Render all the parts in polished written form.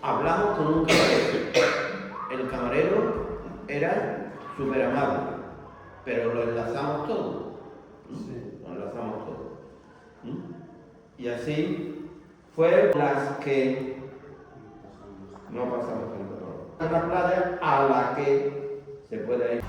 hablamos con un camarero. El camarero era súper amable, pero lo enlazamos todo. Sí. Lo enlazamos todo. Y así fue las que no pasamos tanto. En la playa a la que se puede ir.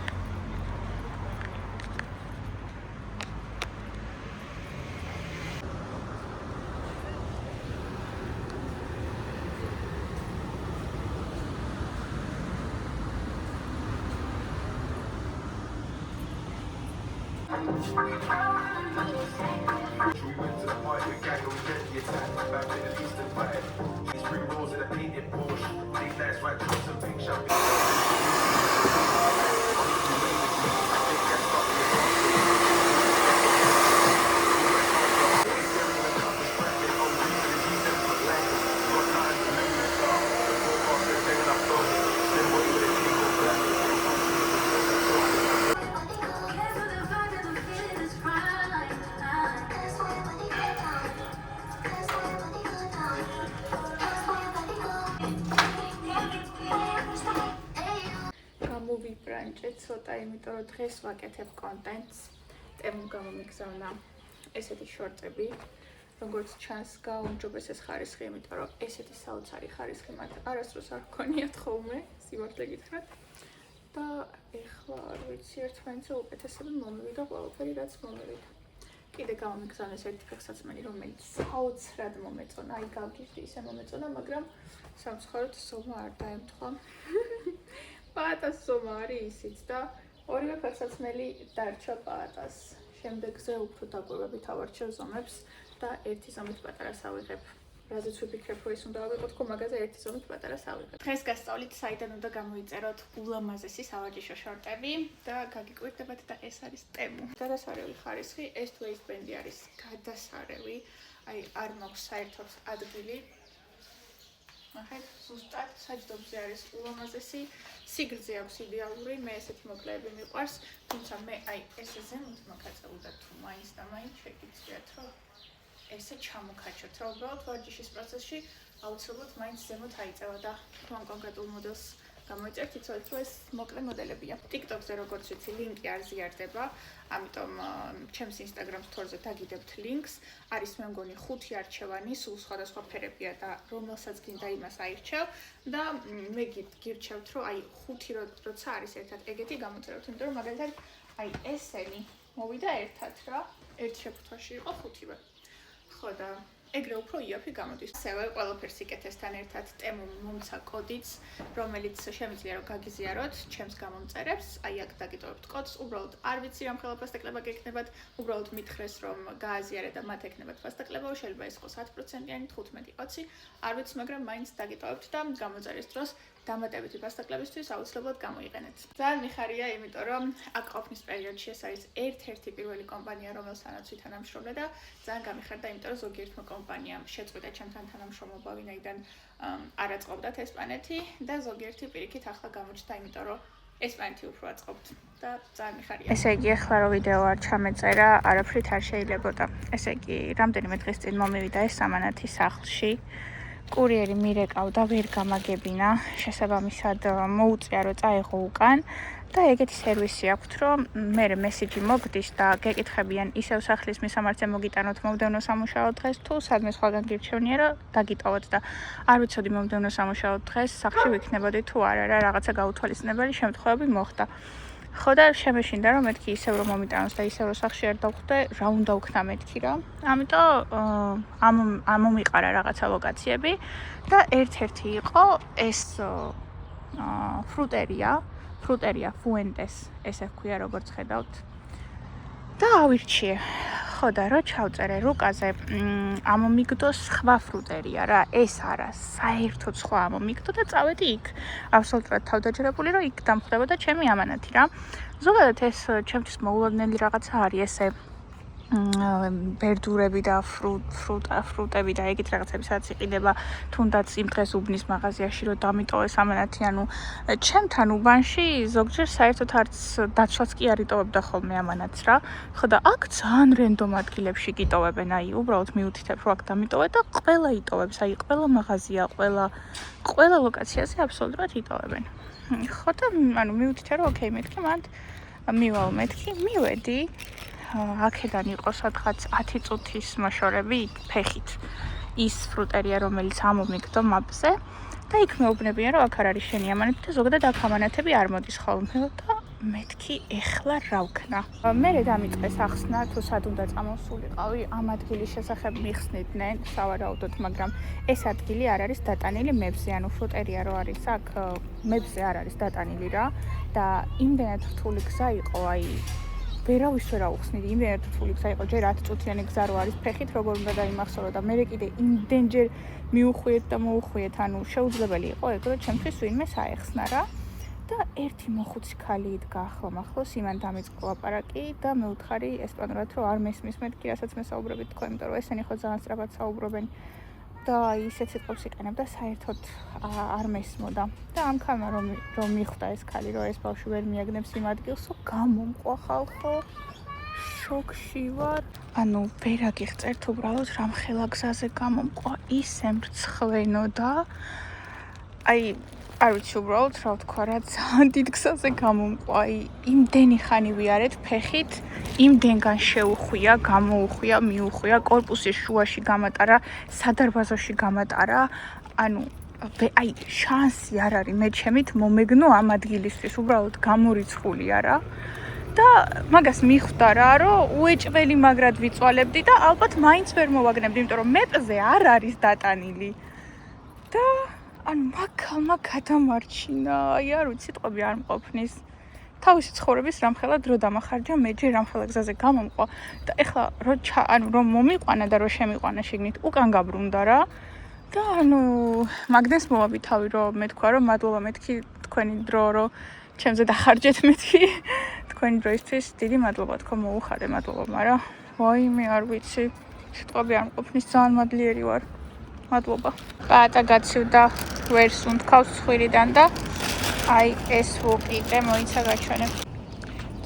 ცოტა, იმიტომ რომ დღეს ვაკეთებ კონტენტს. ტემო გამომიგზავნა ესეთი შორტები, როგორც ჩანს გაუმჯობესეს ხარისხი, იმიტომ რომ ესეთი საოცარი ხარისხი მათ არასდროს არ გქონიათ ხოლმე, სიმართლე გითხრათ. და ეხლა არ ვიცი, ერთმანეთზე უკეთესები მომივიდა ყველაფერი, რაც მომივიდა. კიდე გამომიგზავნეს ერთი ფეხსაცმელი, რომელიც საოცრად მომეწონა, აი გავგიჟდი ისე მომეწონა, მაგრამ სამწუხაროდ ზომა არ დაემთხვა. პაატას ზომა არის ისიც და ორივე ფეხსაცმელი დარჩა პაატას. შემდეგზე უფრო დაკვირვებით ავარჩევ ზომებს და ერთი ზომით პატარას ავიღებ. რაზეც ვიფიქრებ, რომ ეს უნდა ავიღოთ მაგაზე ერთი ზომით პატარას ავიღებ. დღეს გასწავლით საიდან უნდა გამოიწეროთ ულამაზესი სავარჯიშო შორტები და გაგიკვირდებათ და ეს არის ტემო. გადასარევი ხარისხი, ეს თუ ეს ბრენდი არის გადასარევი, აი არ მაქვს საერთოდ ადგილი. ნახეთ, ზუსტად საჯდომზე არის ულამაზესი, სიგრძე აქვს იდეალური, მე ესეთი მოკლეები მიყვარს, თუმცა მე აი ესე ზემოთ მაქაწეულდა თუ მაინც და მაინც შეგიძლიათ რომ ესე ჩამოქაჩოთ, რომ უბრალოდ ვარჯიშის პროცესში აუცილებლად მაინც ზემოთ აიწევა და თუ ამ კონკრეტულ მოდელს გამოიწერთ, იცოდეთ რომ ეს მოკლე მოდელებია. TikTok-ზე როგორც ვიცი, ლინკი არ ზიარდება, ამიტომ ჩემს Instagram story-ზე დაგიდებთ ლინკს. არის მე მგონი 5 არჩევანი, სულ სხვადასხვა ფერებია და რომელსაც გინდა იმას აირჩევ და მე გირჩევთ რომ აი 5 როცა არის ერთად ეგეთი გამოწეროთ, იმიტომ რომ მაგალითად აი ესენი მოვიდა ერთად რა, ერთ შეფუთვაში იყო 5-ვე. ხო და ეგრე უფრო იაფი გამოდის. ასევე ყველაფერს იკეთესთან ერთად ტემო მომცა კოდიც, რომელიც შემიძლია რომ გაგიზიაროთ ჩემს გამომწერებს, აი აქ დაგიტოვებთ კოდს, უბრალოდ არ ვიცი რამ ხელა ფასდაკლება გექნებათ, უბრალოდ მითხრეს რომ გააზიარეთ და მათ ეკნებათ ფასდაკლება, შეიძლება ეს იყოს 10%-იანი, 15-20, არ ვიცი, მაგრამ მაინც დაგიტოვებთ და გამოწერის დროს დამატებითი ფასდაკლებისთვის აუცილებლად გამოიყენეთ. ძალიან მიხარია, იმიტომ რომ აქ ყოფნის პერიოდში ეს არის ერთ-ერთი პირველი კომპანია, რომელსაც ვითანამშრომლე და ძალიან გამიხარდა, იმიტომ რომ ზოგიერთმა კომპანიამ შეწყვიტა ჩემთან თანამშრომლობა, ვინაიდან არ აწყობდათ ესპანეთი და ზოგიერთი პირიქით ახლა გამოჩნდა, იმიტომ რომ ესპანეთი უფრო აწყობთ და ძალიან მიხარია. ესე იგი, ახლა რო ვიდეო არ ჩამეწერა, არაფრით არ შეიძლებოდა. ესე იგი, რამდენიმე დღის წინ მომივიდა ეს სამანათი სახლში. კურიერი მირეკავდა, ვერ გამაგებინა, შესაბამისად მოუწია რომ წაეღო უკან და ეგეთი სერვისი აქვთ, რომ მე მესიჯი მოგდის და გეკითხებიან ისევ სახლის მისამართზე მოგიტანოთ მომდევნო სამუშაო დღეს თუ სადმე სხვაგან გირჩევნია რომ დაგიტოვოთ და არ ვიცოდი მომდევნო სამუშაო დღეს სახლში ვიქნებოდი თუ არა რა, რაღაცა გაუთვალისწინებელი შემთხვევები მოხდა. ხო და შემეშინდა რომ მეთქი ისევ რომ მომიტანოს და ისევ რომ სახლში არ დავხვდე, რა უნდა ვქნა მეთქი რა. ამიტომ მომიყარა რაღაცა ლოკაციები და ერთ-ერთი იყო ეს ფრუტერია Fuentes, ესე ჰქვია როგორც ხედავთ. და ავირჩიე. ხო და რო ჩავწერე რუკაზე, ამომიგდო სხვა ფრუტერია რა, ეს არა, საერთოდ სხვა ამომიგდო და წავედი იქ. აბსოლუტურად თავდაჯერებული რომ იქ დამხვდებოდა ჩემი ამანათი რა. ზოგადად ეს ჩემთვის მოულოდნელი რაღაცა არის, ესე ბერდურები და ფრუტები და ეგეთ რაღაცები სადაც იყიდება თუნდაც იმ დღეს უბნის მაღაზიაში რომ დამიტოვეს ამანათი ანუ ჩემთან უბანში ზოგჯერ საერთოდ არც დაცვაც კი არ იტოვებდა ხოლმე ამანათს რა ხო და აქ ძალიან რენდომ ადგილებში გიტოვებენ აი უბრალოდ მიუთითებ რომ აქ დამიტოვე და ყველა იტოვებს აი ყველა მაღაზია ყველა ლოკაციაზე აბსოლუტურად იტოვებენ ხო და ანუ მიუთითე რომ ოკეი მეთქი მანდ მივალ მეთქი მივედი აქედან იყო სადღაც 10 წუთის მოშორები ფეხით ის ფრუტერია რომელიც ამომიგდო მაპზე და იქ მეუბნებიან რომ აქ არ არის შენი ამანათი და ზოგადად აქ ამანათები არ მოდის ხოლმე და მეთქი ეხლა რა ვქნა მე დამიწყეს ახსნა თუ სად უნდა წამოსულიყავი ამ ადგილის შესახებ მიხსნიდნენ სავარაუდოდ მაგრამ ეს ადგილი არ არის დატანილი მებზე ანუ ფრუტერია რო არის აქ მებზე არ არის დატანილი რა და იმდენად რთული გზა იყო აი ვერავის ვერ აუხსნიდი იმდენად რთული გზა იყო ჯერ 10 წუთიანი გზა რო არის ფეხით როგორ უნდა დაიმახსოვრო და მე კიდე იმდენჯერ მიუხვიეთ და მოუხვიეთ ანუ შეუძლებელი იყო ეგ რომ ჩემთვის ვინმე საეხსნა რა და ერთი მოხუცი ქალი იდგა ახლოს იმან დამიწყო ლაპარაკი და მე ვთხარი ესპანურად რომ არ მესმის მეთქი რასაც მე საუბრობთ თქვენ იმიტომ რომ ესენი ხო ძალიან სწრაფად საუბრობენ და ისეთ სიტყვებს იყენებ და საერთოდ არ მესმოდა და ამ ქალმა რომ მიხვდა ეს ქალი რომ ეს ბავშვი ვერ მიაგნებს იმ ადგილს გამომყვა ხალხო შოკში ვარ ანუ ვერ აგიხწერთ უბრალოდ რამხელა გზაზე გამომყვა ისე მრცხვენო და აი არ ვიცი უბრალოდ რა ვთქვა რა ძალიან დიდ გზაზე გამომყვა აი იმდენი ხანი ვიარეთ ფეხით იმდენგან შეუხვია გამოუხვია მიუხვია კორპუსის შუაში გამატარა სადარბაზოში გამატარა ანუ აი შანსი არ არის მე ჩემით მომეგნო ამ ადგილისთვის უბრალოდ გამორიცხულია რა და მაგას მიხვდა რა რომ უეჭველი მაგრად ვიწვალებდი და ალბათ მაინც ვერ მოვაგნებდი იმიტომ რომ მეპზე არ არის დატანილი და ანუ მაგალმა გადამარჩინა აი არ ვიცი სიტყვები არ მყოფნის თავისი ცხოვრების რამხელა დრო დამახარჯა მე ჯერ რამხელა გზაზე გამომყვა და ეხლა რომ მომიყვანა და რომ შემიყვანა შიგნით უკან გაბრუნდა რა და ანუ მაგდენს მოვაბითავი რომ მე თქვა რომ მადლობა მეთქი თქვენი დრო რომ ჩემზე დახარჯეთ მეთქი თქვენი დროისთვის დიდი მადლობა თქო მოუხადე მადლობა მაგრამ ვაიმე არ ვიცი სიტყვები არ მყოფნის ძალიან მადლიერი ვარ მადლობა პატა გაცივდა ვერს უნთქავს ცხვირიდან და აი ეს ვუყიდე მოიცა გაჩვენებ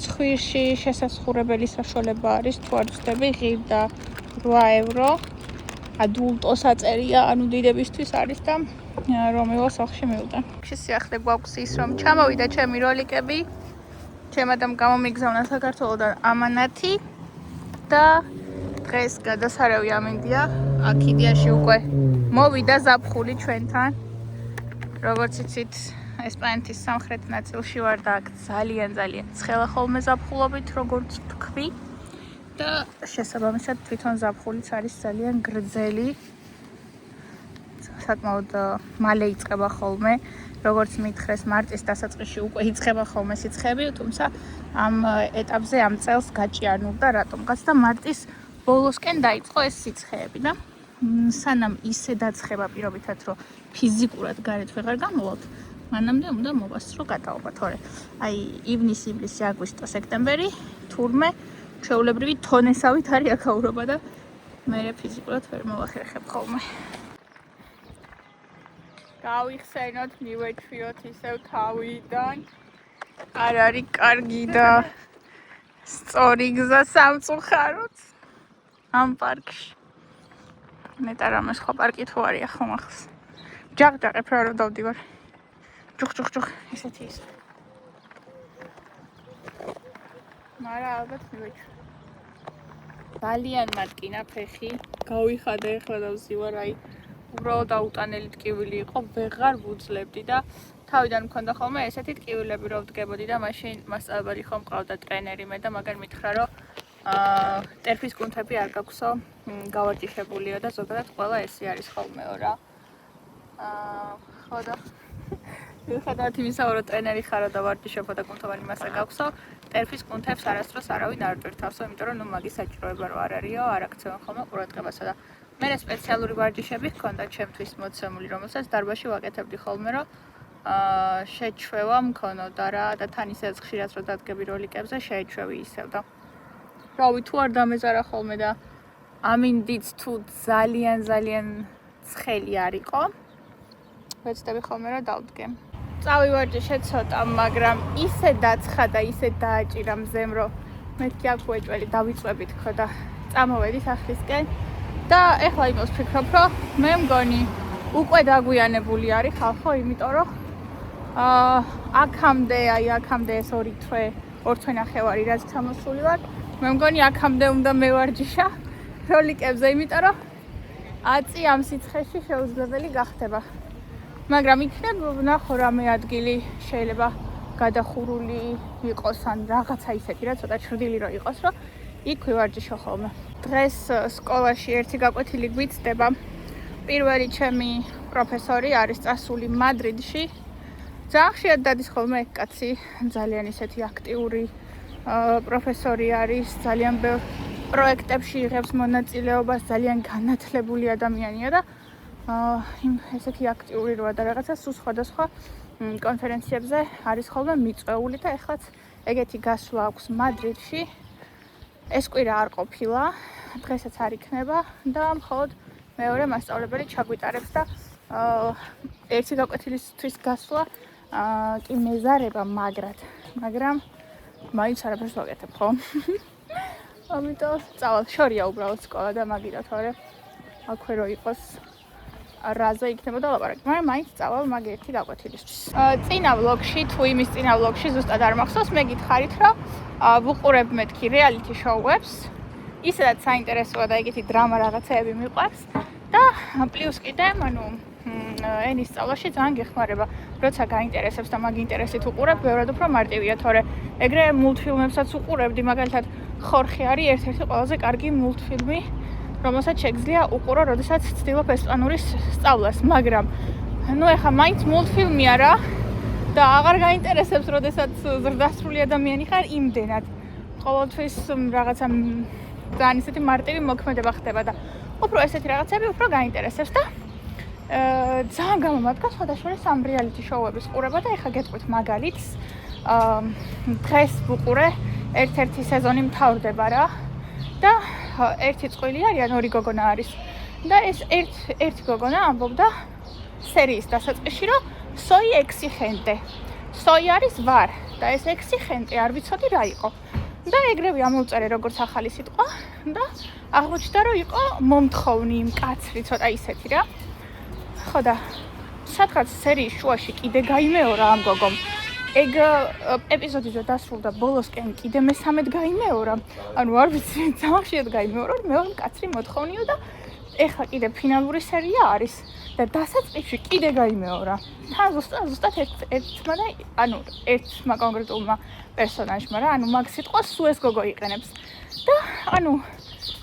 ცხვირში შესაცხურებელი საშუალება არის თუ არ ვცდები ღირდა 8 ევრო ადულტო საწერია ანუ დიდებისთვის არის და რომევა სახლში მივდან სიახლე გვაქვს ის რომ ჩამოვიდა ჩემი როლიკები ჩემ ადამ გამომიგზავნა საქართველოდან ამანათი და დღეს გადასარავი ამინდია აქიდიაში უკვე მოვიდა ზაფხული ჩვენთან როგორც იცით ესპანეთის სამხრეთ ნაწილში ვარ და აქ ძალიან ცხელა ხოლმე ზაფხულობით როგორც თქვი და შესაბამისად თვითონ ზაფხულიც არის ძალიან გრძელი საკმაოდ მალე იწყება ხოლმე როგორც მითხრეს მარტის დასაწყისში უკვე იწყება ხოლმე სიცხეები თუმცა ამ ეტაპზე ამ წელს გაჭიანურდა რატომღაც და მარტის ბოლოსკენ დაიწყო ეს სიცხეები და სანამ ისე დაცხება პირობითად რომ ფიზიკურად გარეთ ვეღარ გამოვავთ მანამდე უნდა მოვასწრო გადაობა თორე აი ივნისი ივლისი აგვისტო სექტემბერი თურმე ჩვეულებრივი თონესავით არის აქაურობა და მე ფიზიკურად ვერ მოვახერხებ ხოლმე გავიხსენოთ მივეჩვიოთ ისევ თავიდან არ არის კარგი და სწორი გზა სამწუხაროდ ამ პარკში ნეტა რამე სხვა პარკი თუ არის ახლა მახს ჯაღ-ჯაღებ რა რომ დავდივარ ჯუხ ესეთი ის მარა ალბათ მივეჩვი ძალიან მარტკინა ფეხი გავიხადე ახლა დავზივარ აი უბრალოდ აუტანელი ტკივილი იყო ვეღარ ვუძლებდი და თავიდან მქონდა ხოლმე ესეთი ტკივილები რომ ვდგებოდი და მაშინ მასწავლებელი ხომ მყავდა ტრენერი მე და მაგარ მითხრა რომ ტერფის კუნთები არ გაქვსო გავარჯიშებულიო და ზოგადად ყველა ესე არის ხოლმეო რა ხო და მიუხედავად იმისა რომ ტრენერი ხარო და ვარჯიშობო და კუნთოვანი მასა გაქვსო ტერფის კუნთებს არასდროს არავინ არ ჭირთავსო იმიტომ რომ ნუ მაგის საჭიროება რო არ არისო არ აქცევენ ხოლმე ყურადღებასა და მე სპეციალური ვარჯიშები ჰქონდა ჩემთვის მოცემული რომელსაც დარბაზში ვაკეთებდი ხოლმე რომ შეჩვევა მქონოდა რა და თან ისე ხშირად რომ დადგები როლიკებზე შეეჩვევი ისევ და რავი თუ არ დამეზარა ხოლმე და ამინდით თუ ძალიან ცხელი არ იყო ვეცდები ხოლმე რა დავდგე წავივარჯიშე ცოტა მაგრამ ისე დაცხა და ისე დააჭირა მზემ რომ მეთქი აქ უეჭველი დავიწვევით ხო და წამოვედი სახლისკენ და ეხლა იმას ვფიქრობ რომ მე მგონი უკვე დაგვიანებული არის ხალხო იმიტომ რომ აქამდე ეს 2 თვე ნახევარი რაც ჩამოსული ვარ მე მგონი აქამდე უნდა მევარჯიშა როლიკებზე იმიტომ რომ აწი ამ სიცხეში შეუძლებელი გახდება მაგრამ იქნებ ვნახო რამე ადგილი შეიძლება გადახურული იყოს ან რაღაცა ისეთი რა ცოტა ჩრდილი რო იყოს რომ იქ ვივარჯიშო ხოლმე დღეს სკოლაში ერთი გაკვეთილი გვიცდება პირველი ჩემი პროფესორი არის წასული მადრიდში ძალიან ხშირად დადის ხოლმე ეგ კაცი ძალიან ისეთი აქტიური პროფესორი არის ძალიან ბევრ პროექტებში იღებს მონაწილეობას ძალიან განათლებული ადამიანია და ესეთი აქტიური როა და რაღაცა სულ სხვადასხვა კონფერენციებზე არის ხოლმე მიწვეული და ეხლაც ეგეთი გასვლა აქვს მადრიდში ეს კვირა არ ყოფილა დღესაც არ იქნება და მხოლოდ მეორე მასწავლებელი ჩაგვიტარებს და ერთი გაკვეთილისთვის გასვლა კი მეზარება მაგრამ მაინც არაფერს ვაკეთებ ხო ამიტომ წავალ შორია უბრალოდ სკოლა და მაგიტო თორე აქვე რო იყოს რაზე იქნებოდა ლაპარაკი მაგრამ მაინც წავალ მაგ ერთი გაკვეთილისთვის წინა ვლოგში თუ იმის წინა ვლოგში ზუსტად არ მახსოვს მე გითხარით რომ ვუყურებ მეთქი რეალიტი შოუებს ისედაც საინტერესოა და ეგეთი დრამა რაღაცეები მიყვარს და პლუს კიდე ენის სწავლაში ძალიან გეხმარება როცა გაინტერესებს და მაგ ინტერესით უყურებ ბევრად უფრო მარტივია თორე ეგრე მულტფილმებსაც უყურებდი მაგალითად ხორხი არის ერთ-ერთი ყველაზე კარგი მულტფილმი რომელსაც შეგძლია უყურო როდესაც ცდილობ ესპანურის სწავლას მაგრამ ეხა მაინც მულტფილმია რა და აღარ გაინტერესებს როდესაც ზრდასრული ადამიანი ხარ იმდენად ყოველთვის რაღაცა ძალიან ისეთი მარტივი მოქმედება ხდება და უფრო ესეთი რაღაცები უფრო გაინტერესებს და ძალიან გამომადგა სხვადასხვა ამ რეალიტი შოუების ყურება და ეხა გეტყვით მაგალითს დღეს ვუყურე ერთ-ერთი სეზონი მთავრდება რა და ერთი წყვილი არის ან 2 გოგონა არის და ეს ერთი გოგონა ამბობდა სერიის დასაწყისში რომ soy exigente soy არის ვარ და ეს exigente არ ვიცოდი რა იყო და ეგრევე ამოვწერე როგორც ახალი სიტყვა და აღმოჩნდა რომ იყო მომთხოვნი მკაცრი ცოტა ისეთი რა ხო და სადღაც სერიის შუაში კიდე გაიმეორა ამ გოგომ ეგ ეპიზოდი რო დასრულდა ბოლოსკენ კიდე მესამედ გაიმეორა ანუ არ ვიცი ძალიან ხშირად გაიმეორა მეორე მკაცრი მოთხოვნიო და ეხლა კიდე ფინალური სერია არის და დასაწყისში კიდე გაიმეორა თან ზუსტად ერთმა და ანუ ერთმა კონკრეტულმა პერსონაჟმა რა ანუ მაგ სიტყვას სულ ეს გოგო იყენებს და ანუ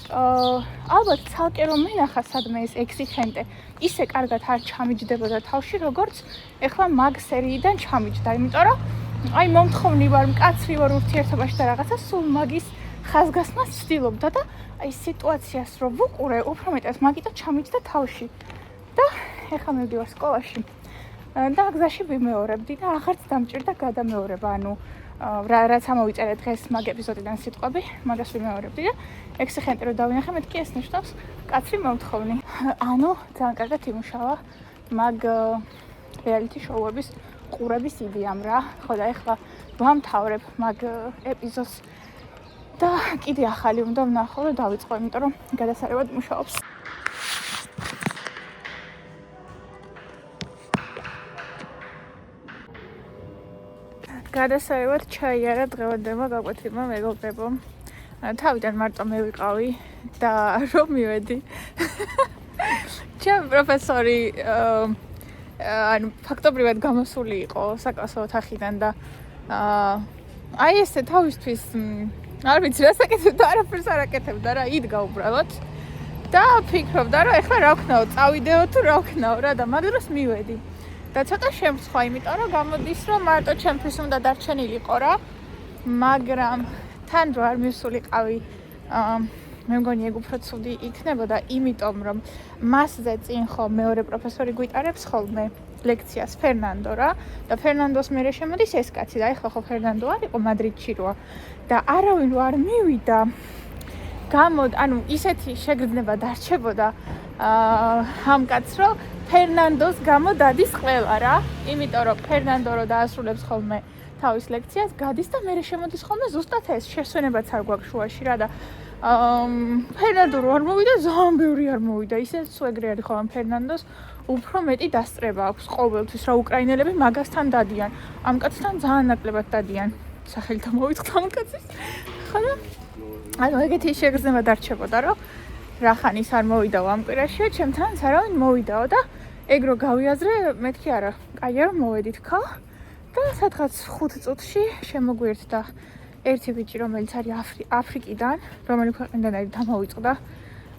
ალბათ ცალკე რომ მენახა სადმე ეს exigente ისე კარგად არ ჩამიჯდებოდა თავში როგორც ეხლა მაგ სერიიდან ჩამიჯდა იმიტომ რომ აი მომთხოვნი ვარ მკაცრი ვარ ურთიერთობაში და რაღაცა სულ მაგის ხაზგასმას ვცდილობდა და აი სიტუაციას რო ვუყურე უფრო მეტად მაგიტო ჩამიჯდა თავში და ეხლა მივდივარ სკოლაში და გზაში ვიმეორებდი და აღარც დამჭირდა გადამეორება ანუ რაც ამოვიწერე დღეს მაგ ეპიზოდიდან სიტყვები მაგას ვიმეორებდი და exigente რო დავინახე მეთქი ეს ნიშნავს კაცრი მომთხოვნი ანუ ძალიან კარგად იმუშავა მაგ რეალიტი შოუების ყურების იდეამ რა ხო და ეხლა ვამთავრებ მაგ ეპიზოდს და კიდე ახალი უნდა ვნახო და დავიწყო იმიტომ რომ გადასარევად მუშაობს გადასარევად ჩაიარა დღევანდელმა გაკვეთილმა მეგობრებო თავიდან მარტო მე ვიყავი და რომ მივედი ჩემი პროფესორი ანუ ფაქტობრივად გამოსული იყო საკლასო ოთახიდან და აი ესე თავისთვის არ ვიცი რა საკეთებდა არაფერს არ აკეთებდა რა იდგა უბრალოდ და ფიქრობდა რომ ეხლა რა ვქნაო წავიდეო თუ რა ვქნაო რა და მაგ დროს მივედი და ცოტა შემცხვა იმიტომ რომ გამოდის რომ მარტო ჩემთვის უნდა დარჩენილიყო რა მაგრამ თან რო არ მივსულიყავი მე მგონი ეგ უფრო ცუდი იქნებოდა იმიტომ რომ მასზე წინ ხო მეორე პროფესორი გვიტარებს ხოლმე ლექციას ფერნანდო რა და ფერნანდოს მერე შემოდის ეს კაცი და ეხლა ხო ფერნანდო არ იყო მადრიდში როა და არავინ რო არ მივიდა ანუ ისეთი შეგრძნება დარჩებოდა ამ კაცს, რომ ფერნანდოს გამო დადის ყველა რა. იმიტომ რომ ფერნანდო რო დაასრულებს ხოლმე თავის ლექციას, გადის და მერე შემოდის ხოლმე ზუსტად ეს შესვენებაც არ გვაქვს შუაში რა და ფერნანდო რო არ მოვიდა, ძალიან ბევრი არ მოვიდა. ისე სუეგრე არის ხოლმე ფერნანდოს უფრო მეტი დასწრება აქვს ყოველთვის რა უკრაინელები მაგასთან დადიან. ამ კაცთან ძალიან ნაკლებად დადიან. სახელი დამოვიწყდა ამ კაცის. ხო და ანუ ეგეთი შეგრძნება დარჩებოდა რომ რახანის არ მოვიდაო ამ კვირაში, ჩემთანაც არავინ მოვიდაო და ეგ რო გავიაზრე, მეთქი არა, კაია რომ მოვედით ხო? და სადღაც 5 წუთში შემოგვიერთდა ერთი ბიჭი, რომელიც არის აფრიკიდან, რომელი ქვეყნიდან არის დამოვიწყდა.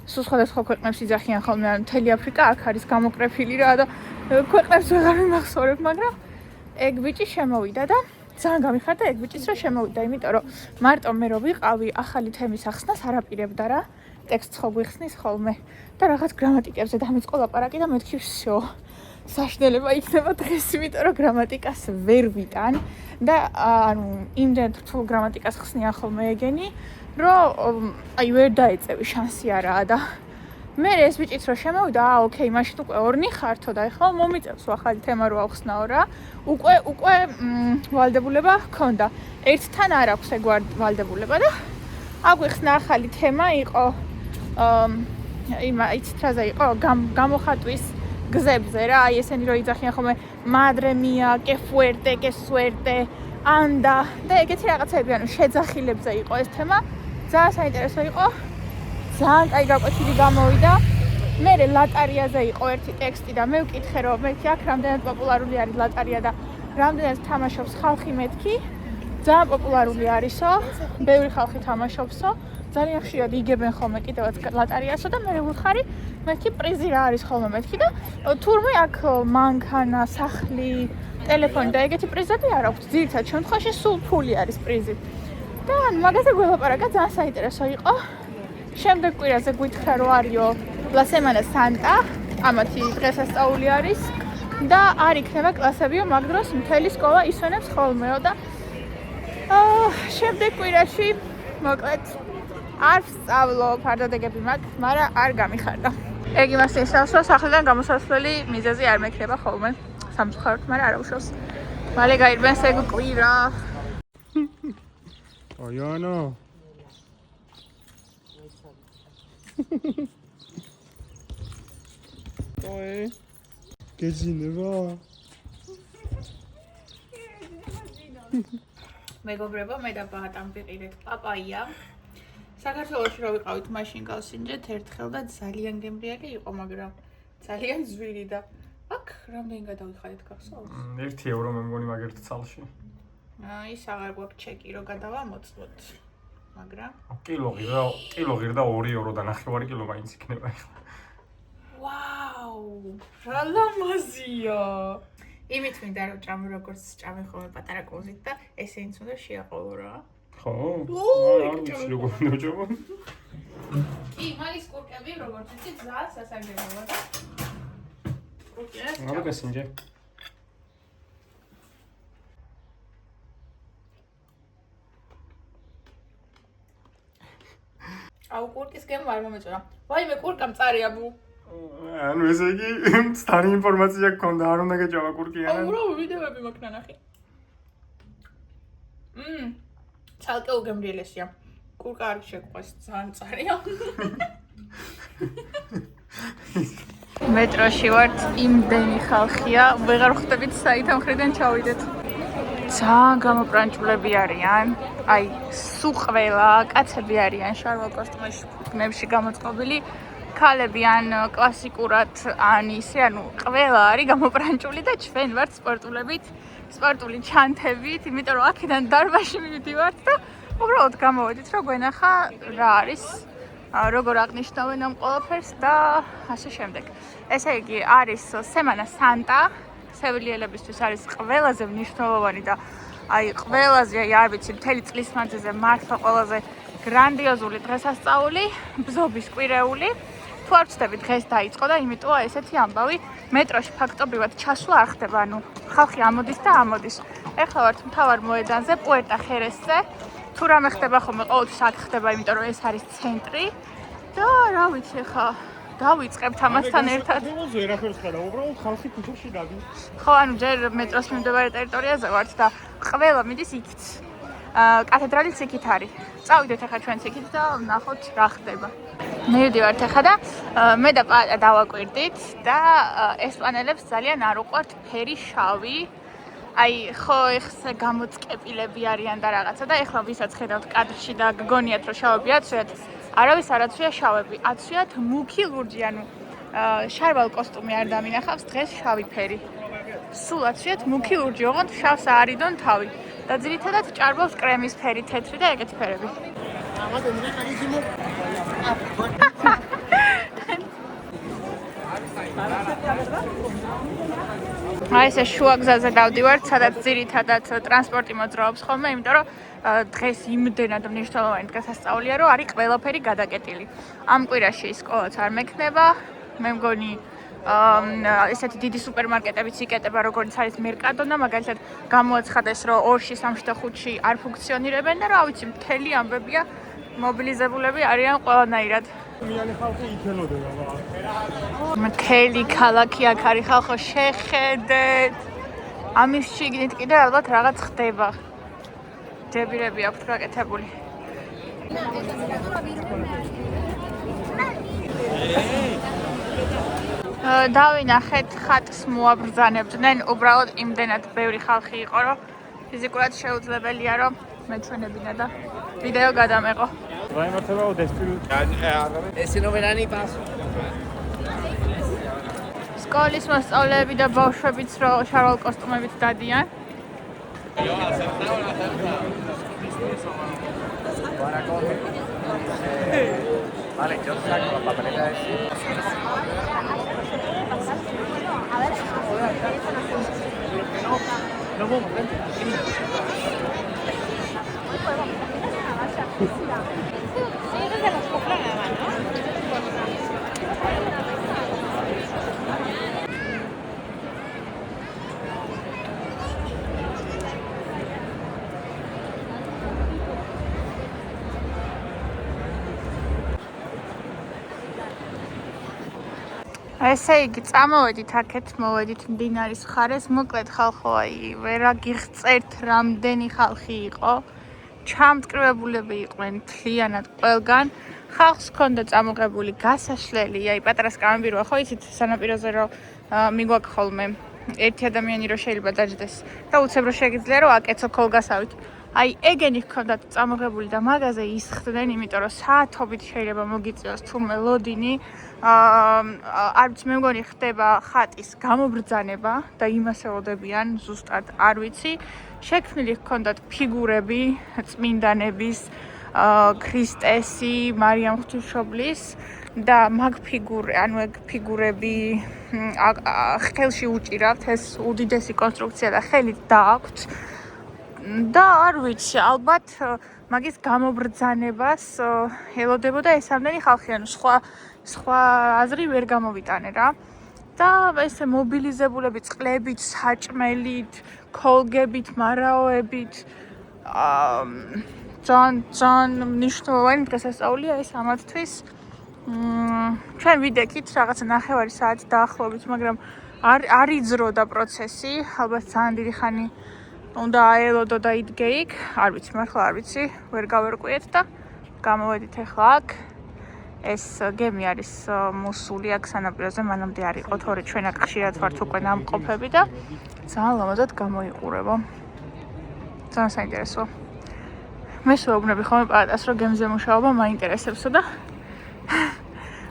სულ სხვადასხვა ქვეყნებს იძახიან ხოლმე, ანუ მთელი აფრიკა აქ არის გამოკრეფილი რა და ქვეყნებს ვეღარ მიმახსოვრებ, მაგრამ ეგ ბიჭი შემოვიდა და ძალიან გამიხარდა ეგ ბიჭიც რომ შემოვიდა, იმიტომ რომ მარტო მე რო ვიყავი, ახალი თემის ახსნას არ აპირებდა რა. ტექსტს ხო გვიხსნის ხოლმე და რაღაც გრამატიკებზე დამიწყო ლაპარაკი და მეთქი всё. საშნელება იქნება დღეს, იმიტომ რომ გრამატიკას ვერ ვიტან და ანუ იმდენ რთულ გრამატიკას ხსნიან ხოლმე ეგენი, რომ აი ვერ დაეწევი შანსი არაა და მე ეს ბიჭიც რო შემოვიდა, ოკეი, მაშინ უკვე ორნი ხართო და ეხლა მომიწევს ახალი თემა რო ავხსნაო რა. უკვე ვალდებულება ჰქონდა. ერთთან არ აქვს ეგ ვალდებულება და აგვიხსნა ახალი თემა იყო იცით რაზე იყო გამოხატვის გზებზე რა, აი ესენი რო იძახიან ხოლმე madre mia, que fuerte, que suerte, anda და ეგეთი რაღაცები, ანუ შეძახილებზე იყო ეს თემა. ძალიან საინტერესო იყო. ძალიან კაი გაკვეთილი გამოვიდა. მე ლატარიაზე იყო ერთი ტექსტი და მე ვკითხე რომ მეთქი აქ რამდენად პოპულარული არის ლატარია და რამდენად თამაშობს ხალხი მეთქი. ძალიან პოპულარული არისო, ბევრი ხალხი თამაშობსო. ძალიან ხშირად იგებენ ხოლმე კიდევაც ლატარიასო და მე ვიხარი, მეთქი პრიზი რა არის ხოლმე მეთქი და თურმე აქ მანქანა, სახლი, ტელეფონი და ეგეთი პრიზები არ აქვს. ძირითადად შემთხვევაში სულ ფული არის პრიზი. და მაგაზე გველაპარაკა, ძალიან საინტერესო იყო. შემდეგ კვირაზე გვითხრა რომ არისო La Semana Santa, ამათი დღესასწაული არის და არ იქნება კლასებიო, მაგ დროს მთელი სკოლა ისვენებს ხოლმეო და შემდეგ კვირაში მოკლედ არ ვსწავლო, ფარდადეგები მაქვს, მაგრამ არ გამიხარდა. ეგ იმას ნიშნავს, რომ სახლიდან გამოსასვლელი მიზეზი არ მექნება ხოლმე. სამწუხაროდ, მაგრამ არ უშავს. მალე გაირბენს ეგ კვირა. Ayana. Oye. გეძინება? მეგობრებო, მე და ბატამ ვიყიდეთ პაპაია. საქართველოში რო ვიყავით, მაშინ გავსინჯეთ ერთხელ და ძალიან გემრიელი იყო, მაგრამ ძალიან ზვირი და აქ რამდენი გადავიხადეთ გახსოვს? 1 ევრო მე მგონი მაგერთ წალში. ის აღარ გვაქვს ჩეკი რო გადავამოწმოთ. მაგრამ კილო ღირდა 2 ევრო და 9 კილო მაინც იქნება ახლა. ვაუ! რა ლამაზია! იმით მინდა რომ ჭამი როგორც ჭამი ხოლმე პატარა კოზით და ესეც უნდა შეაყოლო რა. ხო? როგორ ნოჭო? კი, მაგის კურკები როგორც იცი ძალიან სასარგებლოა და კურკებს არა გასინჯე. აუ კურკის გემო არ მომეწონა. ვაიმე კურკა მწარია ბუ. ანუ ესე იგი სტარი ინფორმაცია გქონდა, არ უნდა გეჭამა კურკიანა. აუ რა ვიდეოები მაქვს ნანახი. ცალკე უგემრიელესია. კურკა არ შეგვყავს, ძალიან მწარია. მეტროში ვართ, იმდენი ხალხია, ვეღარ ხვდებით საიდან მხრიდან ჩავიდეთ. ძალიან გამოპრანჭულები არიან. აი, სულ ყველა კაცები არიან შარვალ კოსტუმებში, ფუტკნებში გამოწყობილი. ქალები ან კლასიკურად ან ისე, ანუ ყველა არის გამოპრანჭული და ჩვენ ვართ სპორტულებით, სპორტული ჩანთებით, იმიტომ რომ აქედან დარბაზში მივიდივართ და უბრალოდ გამოვედით, რომ გვენახა რა არის, როგორ აღნიშნავენ ამ ყველაფერს და ასე შემდეგ. ესე იგი, არის Semana Santa, სევილიელებისთვის არის ყველაზე მნიშვნელოვანი და აი ყველაზე, არ ვიცი, მთელი წლის მანძილზე მართლა ყველაზე გრანდიოზული დღესასწაული, ბზობის კვირეული. თუ არ ვცდები დღეს დაიწყო და იმიტოა ესეთი ამბავი, მეტროში ფაქტობრივად ჩასვლა არ ხდება, ანუ ხალხი ამოდის და ამოდის. ეხლა ვართ მთავარ მოედანზე, პუერტა ხერესზე თუ რამე ხდება ხოლმე ყოველთვის აქ ხდება, იმიტომ რომ ეს არის ცენტრი და რა ვიცი ხა დავიწყებთ ამასთან ერთად. ვერაფერს ხედავ, უბრალოდ ხალხი ქუჩაში გადის. ხო, ანუ ჯერ მეტროს მიმდებარე ტერიტორიაზე ვართ და ყველა მიდის იქით. კათედრალიც იქით არის. წავიდეთ ახლა ჩვენც იქით და ვნახოთ რა ხდება. მივდივართ ახლა და მე და პატა დავაკვირდით და ესპანელებს ძალიან არ უყვართ ფერი შავი. აი, ხო, ეხლა გამოწყეპილები არიან და რაღაცა და ეხლა ვისაც ხედავთ კადრში და გგონიათ რომ შავები აცვიათ, არავის არ აცვია შავები, აცვიათ მუქი ლურჯი, ანუ შარვალ კოსტუმი არ დამინახავს დღეს შავი ფერი. სულ აცვიათ მუქი ლურჯი, ოღონდ შავს აარიდონ თავი. და ძირითადად ჭარბობს კრემის ფერი, თეთრი და ეგეთი ფერები. აი ეს შუა გზაზე დავდივართ, სადაც ძირითადად ტრანსპორტი მოძრაობს ხოლმე, იმიტომ რომ დღეს იმდენად მნიშვნელოვანი დღესასწაულია, რომ არის ყველაფერი გადაკეტილი. ამ კვირაში სკოლაც არ მექნება, მე მგონი ესეთი დიდი სუპერმარკეტებიც იკეტება, როგორც არის მერკადონა, მაგალითად გამოაცხადეს, რომ 2-ში, 3-ში და 5-ში არ ფუნქციონირებენ და რა ვიცი, მთელი ამბებია მობილიზებულები არიან ყველანაირად. მიანი ხალხი ითელოდება. მთელი ქალაქი აქ არის ხალხო, შეხედეთ. ამის შიგნით კიდე ალბათ რაღაც ხდება. ჯებირები აქვთ გაკეთებული. დავინახეთ ხატს მოაბრძანებდნენ, უბრალოდ იმდენად ბევრი ხალხი იყო, რომ ფიზიკურად შეუძლებელია, რომ მეჩვენებინა და ვიდეო გადამეყო. Vaimărtăveau destul. Ese no verán ni paso. სკოლის მოსწავლეები და ბავშვებიც რო შარვალ კოსტუმებით დადიან. Vale, yo saco la papeleta esa. ესე იგი, წამოვედით აქეთ, მოვედით მდინარის მხარეს, მოკლედ ხალხო, აი, ვერა გიღწერთ რამდენი ხალხი იყო. ჩამტკრივებულები იყვნენ მთლიანად ყველგან. ხალხს ჰქონდა წამოღებული გასაშლელი, აი, პატარა სკამები როა, ხო იცით, სანაპიროზე რომ მიგვაქვს ხოლმე ერთი ადამიანი რომ შეიძლება დაждდეს და უცებ რომ შეგიძლია რომ აკეცო ქოლგასავით. აი, ეგენი ჰქონდათ წამოღებული და მაგაზე ისხდნენ, იმიტომ რომ საათობით შეიძლება მოგიწევს თურმე ლოდინი. არ ვიცი, მე მგონი ხდება ხატის გამობრძანება და იმას ელოდებიან, ზუსტად არ ვიცი. შექმნილი ჰქონდათ ფიგურები წმინდანების, ქრისტესი, მარიამ ღვთისმშობლის და მაგ ფიგურები ხელში უჭირავთ, ეს უდიდესი კონსტრუქცია და ხელით დააქვთ. და არ ვიცი, ალბათ მაგის გამობრძანებას ელოდებოდა ეს ამდენი ხალხი, ანუ სხვა აზრი ვერ გამოვიტანე რა. და ესე მობილიზებულები წყლებით, საჭმელით, ქოლგებით, მარაოებით ძალიან მნიშვნელოვანი დღესასწაულია ეს ამათთვის. ჩვენ ვიდექით რაღაცა 9 საათი დაახლოებით, მაგრამ არ იძროდა პროცესი, ალბათ ძალიან დიდი ხანი უნდა აელოდო და იდგე იქ, არ ვიცი, მართლა არ ვიცი, ვერ გავერკვიეთ და გამოვედით ახლა აქ. ეს გემი არის მოსული აქ სანაპიროზე, მანამდე არ იყო, თორე ჩვენ აქ ხშირად ვართ უკვე ნამყოფები და ძალიან ლამაზად გამოიყურება. ძალიან საინტერესოა. მე შევეუბნები ხოლმე პატას, რომ გემზე მუშაობა მაინტერესებსო და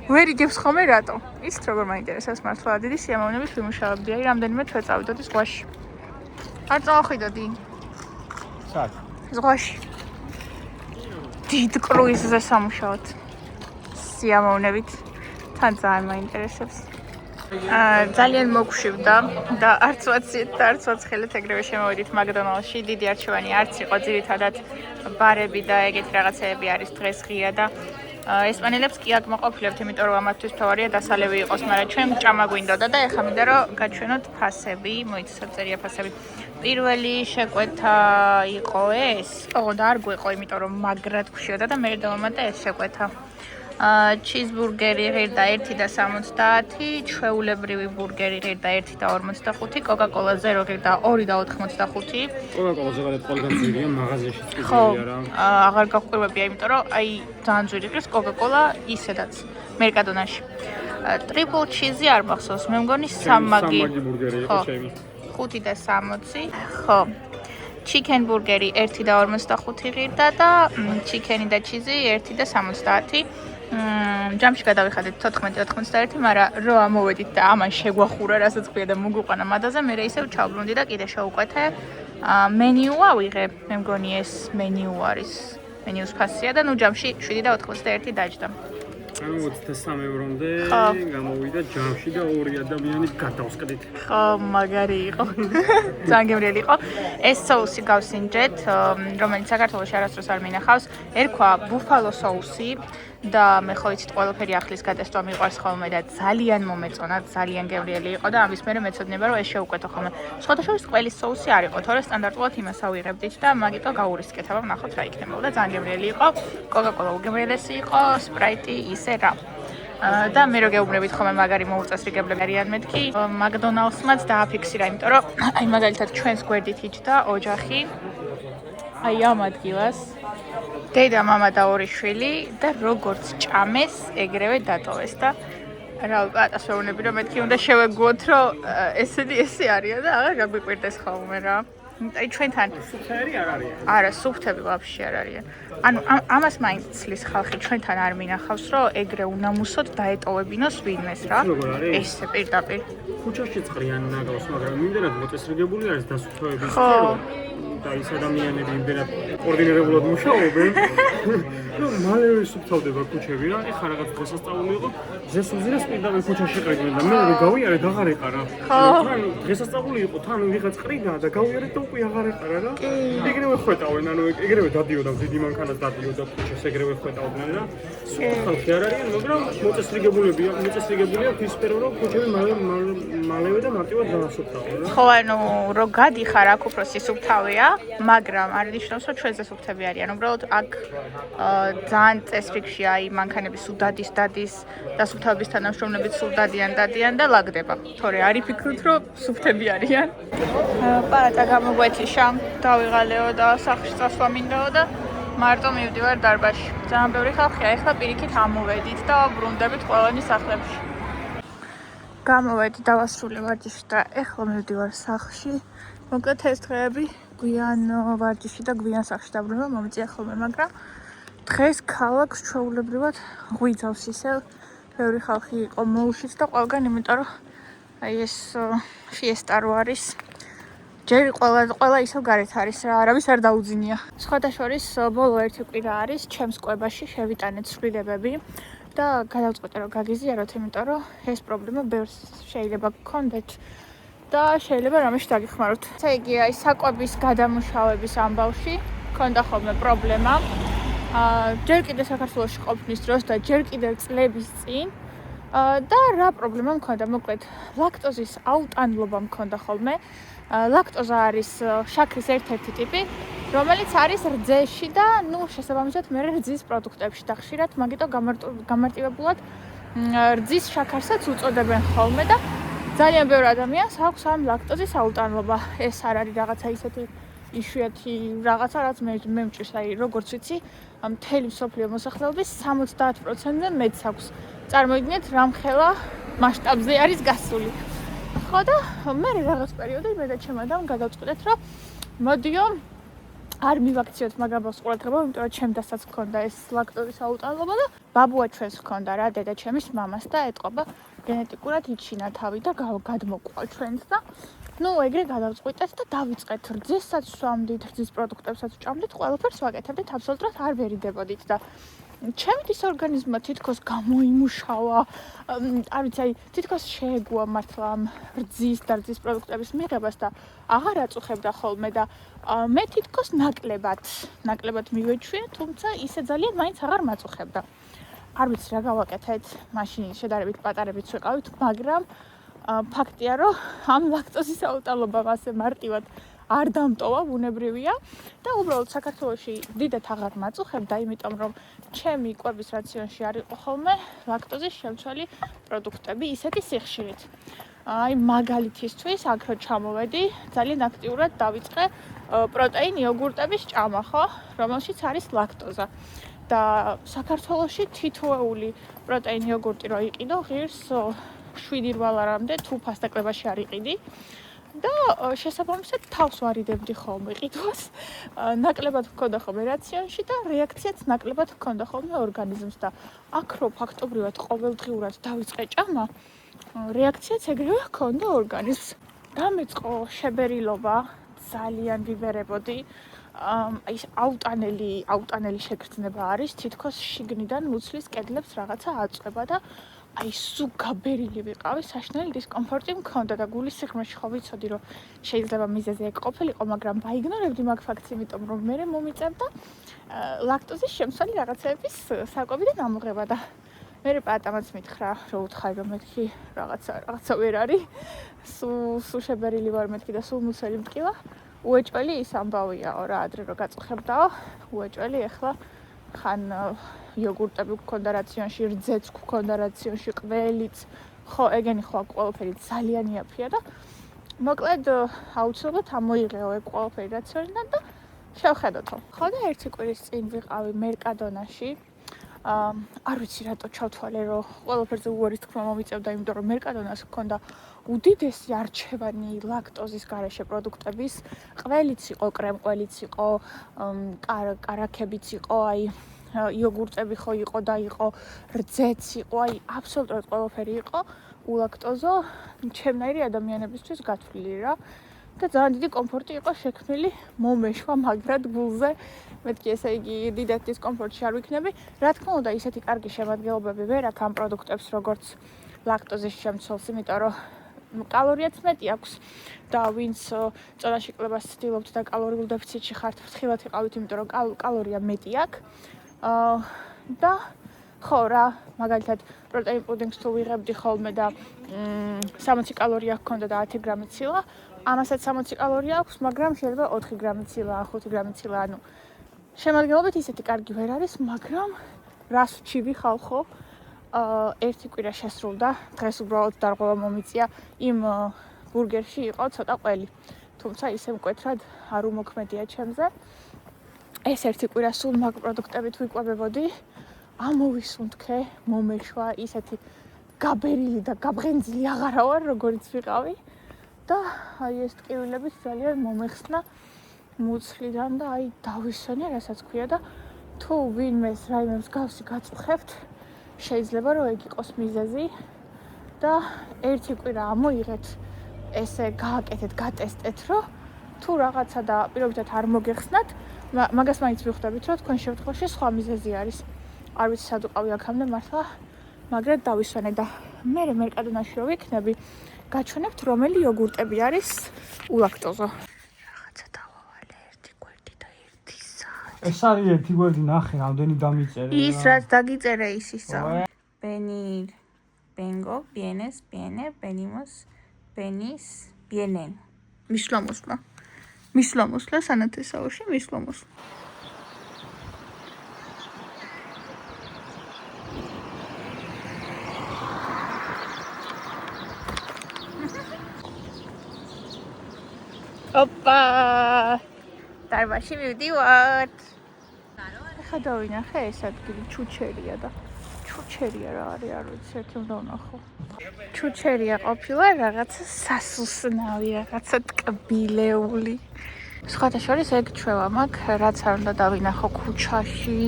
ვერ იგებს ხოლმე რატო? იცით როგორ მაინტერესებს მართლა, დიდი სიამოვნებით ვიმუშავებდი, აი რამდენიმე თვე წავიდოდი ზღვაში. არ წავახვიდოდი? სად? ზღვაში. დიდ კრუიზზე სამუშაოდ. სიამოვნებით. თან ძალიან მაინტერესებს. ძალიან მოგშვივდა და არც ვაციეთ და არც ვაცხელეთ, ეგრევე შემოვედით მაკდონალდსში. დიდი არჩევანი არც იყო, ძირითადად ბარები და ეგეთი რაღაცეები არის დღეს ღია და ესპანელებს კი აქ მოყოფილებთ, იმიტომ რომ ამათთვის თავარია დასალევი იყოს, მაგრამ ჩვენ ჭამა გვინდოდა და ეხლა მინდა რომ გაჩვენოთ ფასები, მოიცადეთ წერია ფასები. პირველი შეკვეთა იყო ეს. ოღონდ არ გვიყო, იმიტომ რომ მაგრად გვშიოდა და მე დავამატე ეს შეკვეთა. ჩიზბურგერი ღირდა 1.70, ჩვეულებრივი ბურგერი ღირდა 1.45, კოკა-კოლა 0 ღირდა 2.85. კოკა-კოლაზე გარეთ ყველგან ძვირია, მაღაზიაში ხო, ძვირია რა. აღარ გავყვებია, იმიტომ რომ აი ძალიან ძვირი ღირს კოკა-კოლა ისედაც მერკადონაში. ტრიპლ ჩიზი არ მახსოვს, მე მგონი 3 მაგი ბურგერი იყო ჩემი. 5.60. ხო. ჩიკენ ბურგერი 1.45 ღირდა და ჩიკენი და ჩიზი 1.70. ჯამში გადავიხადეთ 14.91, მაგრამ რო ამოვედით და ამან შეგვახურა, რასაც ქვია და მოგვიყვანა მადაზე, მე ისევ ჩავბრუნდი და კიდე შევუკვეთე. მენიუ ავიღე, მე მგონი ეს მენიუ არის. მენიუს ფასია და ნუ ჯამში 7.91 დაჯდა. ანუ 23 ევრომდე გამოვიდა ჯამში და 2 ადამიანი გადავსკდით. ხო, მაგარი იყო. ძალიან გემრიელი იყო. ეს соуსი გავსინჯეთ, რომელიც საქართველოში არასდროს არ მინახავს. ერქვა ბუფალო соуსი და მე ხო იცით ყველაფერი ახლის გადასწვა მიყვარს ხოლმე და ძალიან მომეწონა, ძალიან გემრიელი იყო და ამის მერე მეცოდნება რომ ეს შევუკვეთო ხოლმე. სხვადასხვა ყველის соуსი არ იყო, თორე სტანდარტულად იმას ავიღებდით და მაგიტო გაურისკეთავ, ნახოთ რა იქნებოდა. ძალიან გემრიელი იყო. კოკა-კოლა უგემრიელესი იყო, სპრაიტი ისე რა. და მე რო გეუბნებით ხოლმე მაგარი მოუწესრიგებლები არიან მეთქი, მაკდონალდსმაც დააფიქსირა, იმიტომ რომ აი მაგალითად ჩვენს გვერდით იჯდა ოჯახი. აი ამ ადგილას დედა, მამა და 2 შვილი და როგორც ჭამეს, ეგრევე დატოვეს და რა პატასვეუნები რომ მეთქი უნდა შევეგუოთ, რომ ესე არიან და აღარ გაგვიკვირდეს ხოლმე რა. აი ჩვენთან სუფთები არ არიან. არა, სუფთები ვაფშე არ არიან. ანუ ამას მაინც ცლის ხალხი ჩვენთან არ მინახავს, რომ ეგრე უნამუსოდ დაეტოვებინოს ვინმეს რა. ესე პირდაპირ. ქუჩაში წყრიან ნაგავს, მაგრამ იმდენად მოწესრიგებული არის დასუფთავების სფერო. და ის ადამიანები იმდენად კოორდინირებულად მუშაობენ. ну მალევე სუფთავდება ქუჩები რა. ეხლა რაღაც დღესასწაული იყო, ზესუზირას პირდაპირ ქუჩაში ყრიდნენ და მე რო გავიარე და აღარ ეყარა. თან დღესასწაული იყო, თან ვიღაც ყრიდა და გავიარე და უკვე აღარ ეყარა რა. ეგრევე ხვეტავენ, ანუ ეგრევე დადიოდა დიდი მანქანას დადიოდა ქუჩას, ეგრევე ხვეტავდნენ რა. ხალხი არ არიან, მაგრამ მოწესრიგებულია ის სფერო, რომ ქუჩები მალევე და მარტივად დაასუფთავენ რა. ხო, ანუ რო გადიხარ აქ უფრო სისუფთავეა, მაგრამ არ ნიშნავს, რომ ჩვენზე სუფთები არიან. უბრალოდ აქ ძალიან წესრიგშია, აი მანქანები სულ დადის და სუფთავების თანამშრომლები სულ დადიან და ლაგდება. თორე არ იფიქროთ, რომ სუფთები არიან. პარატა გამოგვეთიშა, დავიღალეო და სახლში წასვლა მინდაო და მარტო მივდივარ დარბაზში. ძალიან ბევრი ხალხია, ეხლა პირიქით ამოვედით და ბრუნდებით ყველანი სახლებში. გამოვედი, დავასრულე ვარჯიში და ეხლა მივდივარ სახლში. მოკლედ ეს დღეები გვიან ვარჯიში და გვიან სახლში დაბრუნება მომიწია ხოლმე, მაგრამ დღეს ქალაქს ჩვეულებრივად ღვიძავს ისევ. ბევრი ხალხი იყო მოუშიც და ყველგან, იმიტომ რომ აი ეს ფიესტა რო არის. ჯერ ყველა ისევ გარეთ არის რა, არავის არ დაუძინია. სხვადასხვაის ბოლო ერთი კვირა არის ჩემს კვებაში შევიტანეთ ცვლილებები და გადავწყვეტე რომ გაგიზიაროთ, იმიტომ რომ ეს პრობლემა ბევრს შეიძლება გქონდეთ და შეიძლება რამეში დაგიხმაროთ. ესე იგი, აი საკვების გადამუშავების ამბავში მქონდა ხოლმე პრობლემა. ჯერ კიდე საქართველოში ყოფნის დროს და ჯერ კიდე წლების წინ და რა პრობლემა მქონდა, მოკლედ ლაქტოზის აუტანლობა მქონდა ხოლმე. ლაქტოზა არის შაქრის ერთ-ერთი ტიპი, რომელიც არის რძეში და ნუ შესაბამისად მე რძის პროდუქტებში და ხშირად მაგიტო გამარტივებულად რძის შაქარსაც უწოდებენ ხოლმე და ძალიან ბევრი ადამიანს აქვს ამ ლაქტოზის აუტანლობა. ეს არ არის რაღაცა ისეთი იშვიათი რაღაცა, რაც მე მჭირს, აი როგორც ვიცი, მთელი მსოფლიო მოსახლეობის 70%-ზე მეც აქვს. წარმოიდგინეთ, რამხელა მასშტაბზე არის გასული. ხო და მე რაღაც პერიოდში მე და ჩემ ადამს გადავწყვეტეთ, რომ მოდიო არ მივაქციოთ მაგაბავს ყურადღება, იმიტომ რომ ჩემდასაც მქონდა ეს ლაქტოზის აუტანლობა და ბაბუა ჩვენს მქონდა რა, დედა ჩემის მამას და ეტყობა გენეტიკურად იჩინა თავი და გადმოყვა ჩვენს და ნუ ეგრე გადავწყვიტეთ და დავიწყეთ რძესაც ვსვამდით, რძის პროდუქტებსაც ვჭამდით, ყველაფერს ვაკეთებდით, აბსოლუტურად არ ვერიდებოდით და ჩემით ის ორგანიზმმა თითქოს გამოიმუშავა, არ ვიცი, აი თითქოს შეეგუა მართლა ამ რძის და რძის პროდუქტების მიღებას და აღარ აწუხებდა ხოლმე და მე თითქოს ნაკლებად მივეჩვია, თუმცა ისე ძალიან მაინც აღარ მაწუხებდა. არ ვიცი რა გავაკეთეთ, მაშინ შედარებით პატარებიც ვიყავით, მაგრამ ფაქტია, რომ ამ ლაქტოზის აუტანლობამ ასე მარტივად არ დამტოვა, ბუნებრივია და უბრალოდ საქართველოში დიდად აღარ მაწუხებდა, იმიტომ რომ ჩემი კვების რაციონში არ იყო ხოლმე ლაქტოზის შემცველი პროდუქტები ისეთი სიხშირით. აი მაგალითისთვის აქ რო ჩამოვედი, ძალიან აქტიურად დავიწყე პროტეინ იოგურტების ჭამა, ხო, რომელშიც არის ლაქტოზა. და საქართველოში თითოეული პროტეინ იოგურტი რო იყიდო, ღირს 7 ლარამდე თუ ფასტაკლებაში არ იყიდი. და შესაბამისად თავს ვარიდებდი ხოლმე ყიდვას. ნაკლებად მქონდა ხოლმე რაციონში და რეაქციაც ნაკლებად მქონდა ხოლმე ორგანიზმს და აქ რო ფაქტობრივად ყოველდღიურად დავიწყე ჭამა, რეაქციაც ეგრევე ჰქონდა ორგანიზმს. დამეწყო შებერილობა, ძალიან ვიბერებოდი. აი აუტანელი შეგრძნება არის, თითქოს შიგნიდან მუცლის კედლებს რაღაცა აწყვება და აი სულ გაბერილი ვიყავი, საშინელი დისკომფორტი მქონდა და გულის სიღრმეში ხო ვიცოდი რომ შეიძლება მიზეზი ეგ ყოფილიყო, მაგრამ ვაიგნორებდი მაგ ფაქტს, იმიტომ რომ მე მომიწევდა ლაქტოზის შემცველი რაღაცების საკვებიდან ამოღება და მე პატამაც მითხრა, რომ უთხარი რომ მეთქი რაღაცა ვერ არის, სულ შებერილი ვარ მეთქი და სულ მუცელი მტკივა. უეჭველი ის ამბავიაო რა, ადრე რო გაწუხებდაო, უეჭველი ახლა ხან იოგურტები გქონდა რაციონში, რძეც გქონდა რაციონში, ყველიც, ხო, ეგენი ხო ყველაფერი ძალიან იაფია და მოკლედ აუცილებლად ამოიღეო ეგ ყველაფერი რაციონიდან და შევხედოთო. ხო და ერთი კვირის წინ ვიყავი მერკადონაში. არ ვიცი რატო ჩავთვალე, რომ ყველაფერზე უარის თქმა მომიწევდა, იმიტომ რომ მერკადონას ჰქონდა უდიდესი არჩევანი ლაქტოზის გარეშე პროდუქტების. ყველიც იყო, კრემყველიც იყო, კარაქებიც იყო, აი იოგურტები ხო იყო და იყო, რძეც იყო, აი აბსოლუტურად ყველაფერი იყო ულაქტოზო, ჩემნაირი ადამიანებისთვის გათვლილი რა. და ძალიან დიდი კომფორტი იყო შექმნილი მომეშვა მაგრად გულზე. მეთქი ესე იგი დიდად დისკომფორტში არ ვიქნები. რა თქმა უნდა, ისეთი კარგი შემადგენლობები ვერ აქვს ამ პროდუქტებს, როგორც ლაქტოზის შემცველს, იმიტომ რომ კალორიაც მეტი აქვს და ვინც წონაში კლებას ცდილობთ და კალორიულ დეფიციტში ხართ, ფრთხილად იყავით, იმიტომ რომ კალორია მეტი აქვს. და ხო რა, მაგალითად პროტეინ პუდინგს თუ ვიღებდი ხოლმე და 60 კალორია ჰქონდა და 10 გრამი ცილა, ამასაც 60 კალორია აქვს, მაგრამ შეიძლება 4 გრამი ცილა, 5 გრამი ცილა, ანუ შემადგენლობით ისეთი კარგი ვერ არის, მაგრამ რას ვჩივი ხალხო, ერთი კვირა შესრულდა, დღეს უბრალოდ დარღვევა მომიწია, იმ ბურგერში იყო ცოტა ყველი, თუმცა ისე მკვეთრად არ უმოქმედია ჩემზე. ეს ერთი კვირა სულ მაგ პროდუქტებით ვიკვებებოდი, ამოვისუნთქე, მომეშვა, ისეთი გაბერილი და გაბღენძილი აღარა ვარ, როგორც ვიყავი და აი ეს ტკივილები ძალიან მომეხსნა მუცლიდან და აი დავისვენე, რასაც ქვია და თუ ვინმეს რაიმე მსგავსი გაწუხებთ, შეიძლება რომ ეგ იყოს მიზეზი და ერთი კვირა ამოიღეთ, ესე გააკეთეთ, გატესტეთ, რომ თუ რაღაცა და პირობითად არ მოგეხსნათ, მაგას მაინც ვიხვდებით, რომ თქვენ შემთხვევაში სხვა მიზეზი არის. არ ვიცი სად უყავი აქამდე მართლა, მაგრამ დავისვენე და მე მერკადონაში რო ვიქნები, გაჩვენებთ რომელი იოგურტები არის ულაქტოზო. რაღაცა დავავალე ერთი გვერდი და ერთი საათი. ეს არის ერთი გვერდი ნახე, რამდენი დამიწერე. ის რაც დაგიწერე ის ისა. Venir, vengo, vienes, viene, venimos, venis, vienen. მისვლამოსლა. მისვლამოსლა სანათესაოში მისვლამოსლა. ოპა! დარბაზში მივდივართ. ხა დავინახე ეს ადგილი ჩუჩერია და ჩუჩერია რა არის, არ ვიცი, ერთი უნდა ვნახო. ჩუჩერია ყოფილა რაღაცა სასუსნავი, რაღაცა ტკბილეული. სხვათა შორის ეგ ჩვევა მაქვს, რაც არ უნდა დავინახო ქუჩაში,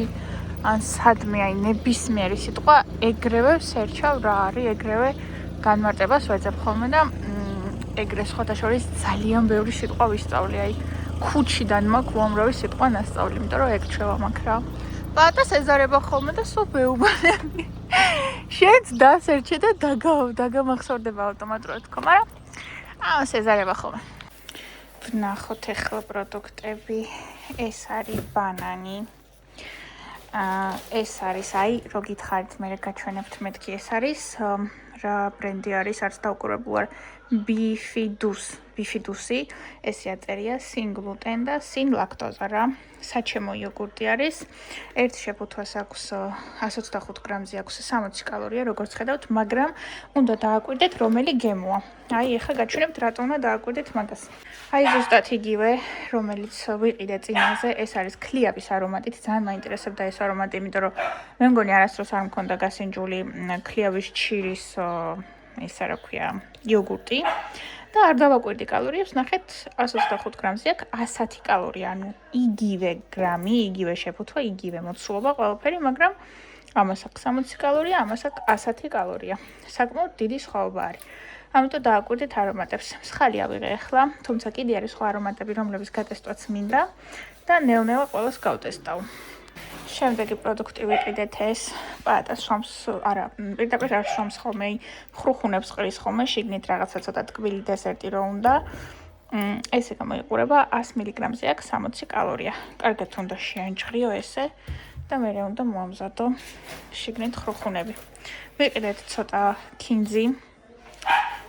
ან სადმე, აი ნებისმიერი სიტყვა ეგრევე ვსერჩავ რა არის, ეგრევე განმარტებას ვეძებ ხოლმე და ეგრე სხვათა შორის ძალიან ბევრი სიტყვა ვისწავლე, აი ქუჩიდან მაქვს უამრავი სიტყვა ნასწავლი, იმიტომ რომ ეგ ჩვევა მაქვს რა. პატას ეზარება ხოლმე და სულ ვეუბნები. შენც დასერჩე და დაგამახსოვრდება ავტომატურად თქო, მაგრამ ამას ეზარება ხოლმე. ვნახოთ ახლა პროდუქტები. ეს არის ბანანი. ეს არის, აი, რო გითხარით, მე გაჩვენებთ მეთქი, ეს არის რა ბრენდი არის, არც დავკურებული ვარ. bifidusი, ესე აწერია sin gluten და sin lactose რა. საჩემო იოგურტი არის. ერთ შეფუთვას აქვს 125 გრამზე აქვს 60 კალორია, როგორც ხედავთ, მაგრამ უნდა დააკვირდეთ რომელი გემოა. აი, ეხლა გაჩვენებთ რატომ უნდა დააკვირდეთ მაგას. აი, ზუსტად იგივე, რომელიც ვიყიდე წინაზე, ეს არის ქლიავის არომატით. ძალიან მაინტერესებდა ეს არომატი, იმიტომ რომ მე მგონი არასდროს არ მქონდა გასინჯული ქლიავის ჩირის ისა რა ქვია, იოგურტი. და არ დავაკვირდი კალორიებს, ნახეთ 125 გრამზე აქვს 110 კალორია, ანუ იგივე გრამი, იგივე შეფუთვა, იგივე მოცულობა, ყველაფერი, მაგრამ ამას აქვს 60 კალორია, ამას აქვს 110 კალორია. საკმაოდ დიდი სხვაობა არის. ამიტომ დააკვირდით არომატებს. მსხალი ავიღე ახლა, თუმცა კიდე არის სხვა არომატები, რომლებიც გატესტვაც მინდა და ნელ-ნელა ყველას გავტესტავ. შემდეგი პროდუქტი ვიყიდეთ ეს პატატას შრომს, არა, პირდაპირ არ შრომს ხოლმე, ხრუხუნებს ყრის ხოლმე, შიგნით რაღაცა ცოტა ტკბილი დესერტი რო უნდა. ესე გამოიყურება 100 მგ-ზე აქვს 60 კალორია. კარგად უნდა შეანჭღრიო ესე და მერე უნდა მოამზადო შიგნით ხრუხუნები. ვიყიდეთ ცოტა ქინძი.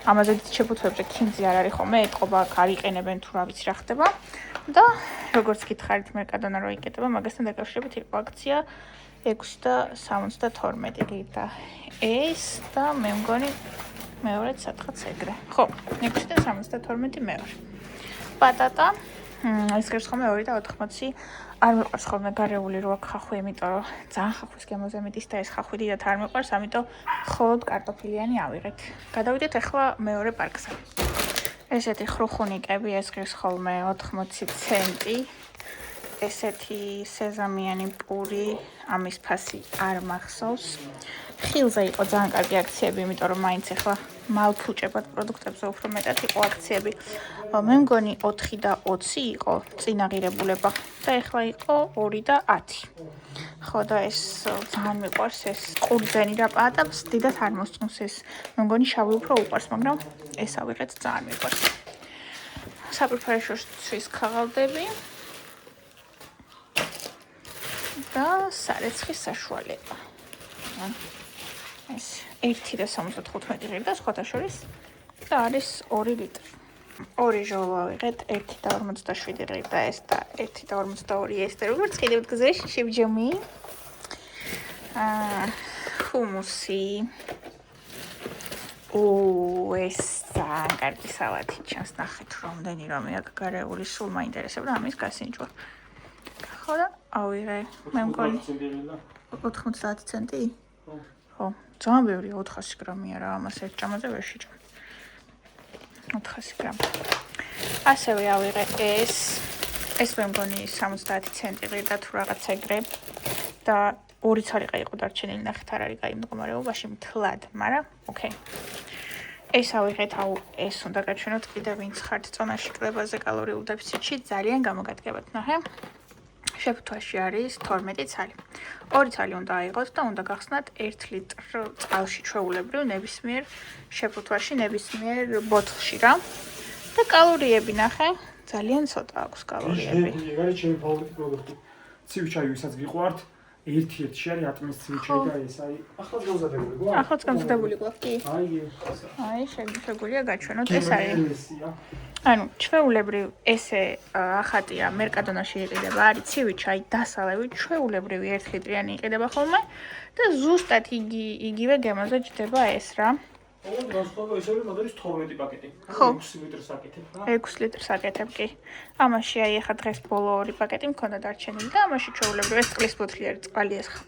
ამაზე შეფუთვებზე ქინძი არ არის ხოლმე, ეთყობა, არ იყენებენ თუ რა ვიცი რა ხდება. და როგორც გითხარით მერკადონა რო იკეთება, მაგასთან დაკავშირებით იყო აქცია 6.72 გიგა. ეს და მე მგონი მეორე სათხაც ეგრე. ხო, 6.72 მეორე. პატატა, ეს გერს ხოლმე 2.80. არ მიყვარს ხოლმე გარეული რო აქ ხახვი, იმიტომ რომ ძალიან ხახვის გემოზე მიდის და ეს ხახვი დიდად არ მიყვარს, ამიტომ მხოლოდ კარტოფილიანი ავიღეთ. გადავიდეთ ახლა მეორე პარკზე. ესეთი ხრუხუნიკები ეს გირს ხოლმე 80 ცენტი. ესეთი სეზამიანი პური, ამის ფასი არ მახსოვს. ხილზე იყო ძალიან კარგი აქციები, იმიტომ რომ მაინც ახლა მალფუჭებად პროდუქტებზე უფრო მეტად იყო აქციები. მე მგონი 4 და 20 იყო წინაღირებულება და ახლა იყო 2 და 10. ხო და ეს ძალიან მიყვარს ეს ყურძენი და პატატს დიდად არ მოსწონს ეს. მე მგონი შავი უფრო უყვარს, მაგრამ ეს ავიღეთ ძალიან მიყვარს. საფრიფაიშოს ქაღალდები და სარეცხის საშუალება. ეს 1.75 ღირი და სხვათა შორის და არის 2 ლიტრი. 2 ჟოლო ავიღეთ 1.47 ღირი და ეს და 1.42 ეს და როგორც ხედავთ გზაში შევჯომი. ჰუმუსი. ეს ძალიან კარგი სალათი ჩანს, ნახეთ რამდენი რამე აქვს გარეული, სულ მაინტერესებდა ამის გასინჯვა. ხო და ავიღე, მე მგონი 90 ცენტი? ხო, ძალიან ბევრი 400 გრამია რა, ამას ერთ ჭამაზე ვერ შეჭამ. 400 გრამი. ასევე ავიღე ეს მე მგონი 70 ცენტი ღირდა თუ რაღაც ეგრე და 2 ცალიყა იყო დარჩენილი, ნახეთ არ არის კაი მდგომარეობაში მთლად, მაგრამ ოკეი. ეს ავიღეთ, ეს უნდა გაჩვენოთ კიდევ ვინც ხართ წონაში კლებაზე კალორიულ დეფიციტში, ძალიან გამოგადგებათ, ნახე. შეფუთვაში არის 12 ცალი. 2 ცალი უნდა აიღოთ და უნდა გახსნათ 1 ლიტრ წყალში ჩვეულებრივ ნებისმიერ შეფუთვაში, ნებისმიერ ბოთლში რა. და კალორიები ნახე, ძალიან ცოტა აქვს კალორიები. ეგ არის ჩემი ფავორიტი პროდუქტი. ცივი ჩაი ვისაც გიყვართ, ერთ-ერთი არის ატმის ცივი ჩაი და ეს აი ახლაც გამზადებული გვაქვს. ახლაც გამზადებული გვაქვს კი. აი, შეგვიძლია გაჩვენოთ ეს არის. ანუ ჩვეულებრივ ესე ახატია მერკადონაში იყიდება, არის ცივი ჩაი დასალევი, ჩვეულებრივი 1 ლიტრიანი იყიდება ხოლმე და ზუსტად იგივე გემოზე ჯდება ეს რა. განსხვავება ის არის, მაგალითად 12 პაკეტი. 6 ლიტრს აკეთებ რა. 6 ლიტრს აკეთებ კი. ამაში აი ახლა დღეს ბოლო 2 პაკეტი მქონდა დარჩენილი და ამაში ჩვეულებრივ ეს წყლის ბოთლი არის, წყალი ეს ხა.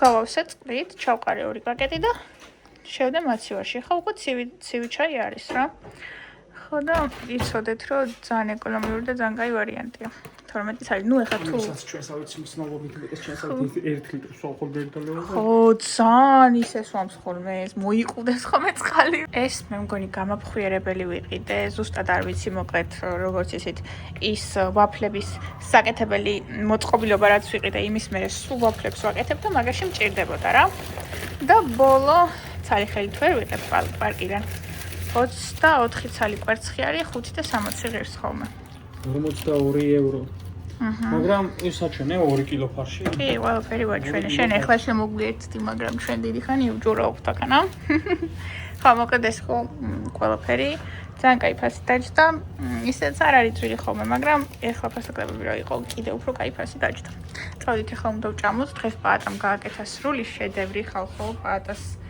გავავსე წყლით, ჩავყარე 2 პაკეტი და შევდე მაცივარში. ხა უკვე ცივი ჩაი არის რა. ხო და იცოდეთ, რომ ძალიან ეკონომიური და ძალიან კაი ვარიანტია. 12 ცალი. ნუ ეხლა თუ ვისაც ჩვენს ავიც მსნაობობით მეტეს ჩვენს ავით 1 ლიტრი სულხოლ ბერტოლეო. ხო, ძალიან ისე სვამს ხოლმე ეს, მოიყუდეს ხოლმე წყალი. ეს მე მგონი გამაფხვიერებელი ვიყიდე, ზუსტად არ ვიცი მოკლედ როგორც ისეთ ის ვაფლების საკეთებელი მოწყობილობა რაც ვიყიდე, იმის მერე სულ ვაფლებს ვაკეთებ და მაგაში მჭირდებოდა რა. და ბოლო ცალი ხელით ვერ ვიყებ პარკიდან. 24 ცალი კვერცხი არის 5 და 60 ღირს ხოლმე. 42 ევრო. მაგრამ ის საჩვენე 2 კილო ფარში. კი, ყველაფერი ვაჩვენე. შენ ახლა შემოგვიერთდი, მაგრამ ჩვენ დიდი ხანი უჯურავთ აქანა. ხო, მოკლედ ეს ხო ყველაფერი ძალიან კაი ფასი დაჯდა. ისეც არ არის ძვირი ხოლმე, მაგრამ ეხლა ფასაკლებები რა იყო, კიდე უფრო კაი ფასი დაჯდა. წავედით ახლა უნდა ვჭამოთ. დღეს პაატამ გააკეთა სრული შედევრი ხალხო, პაატას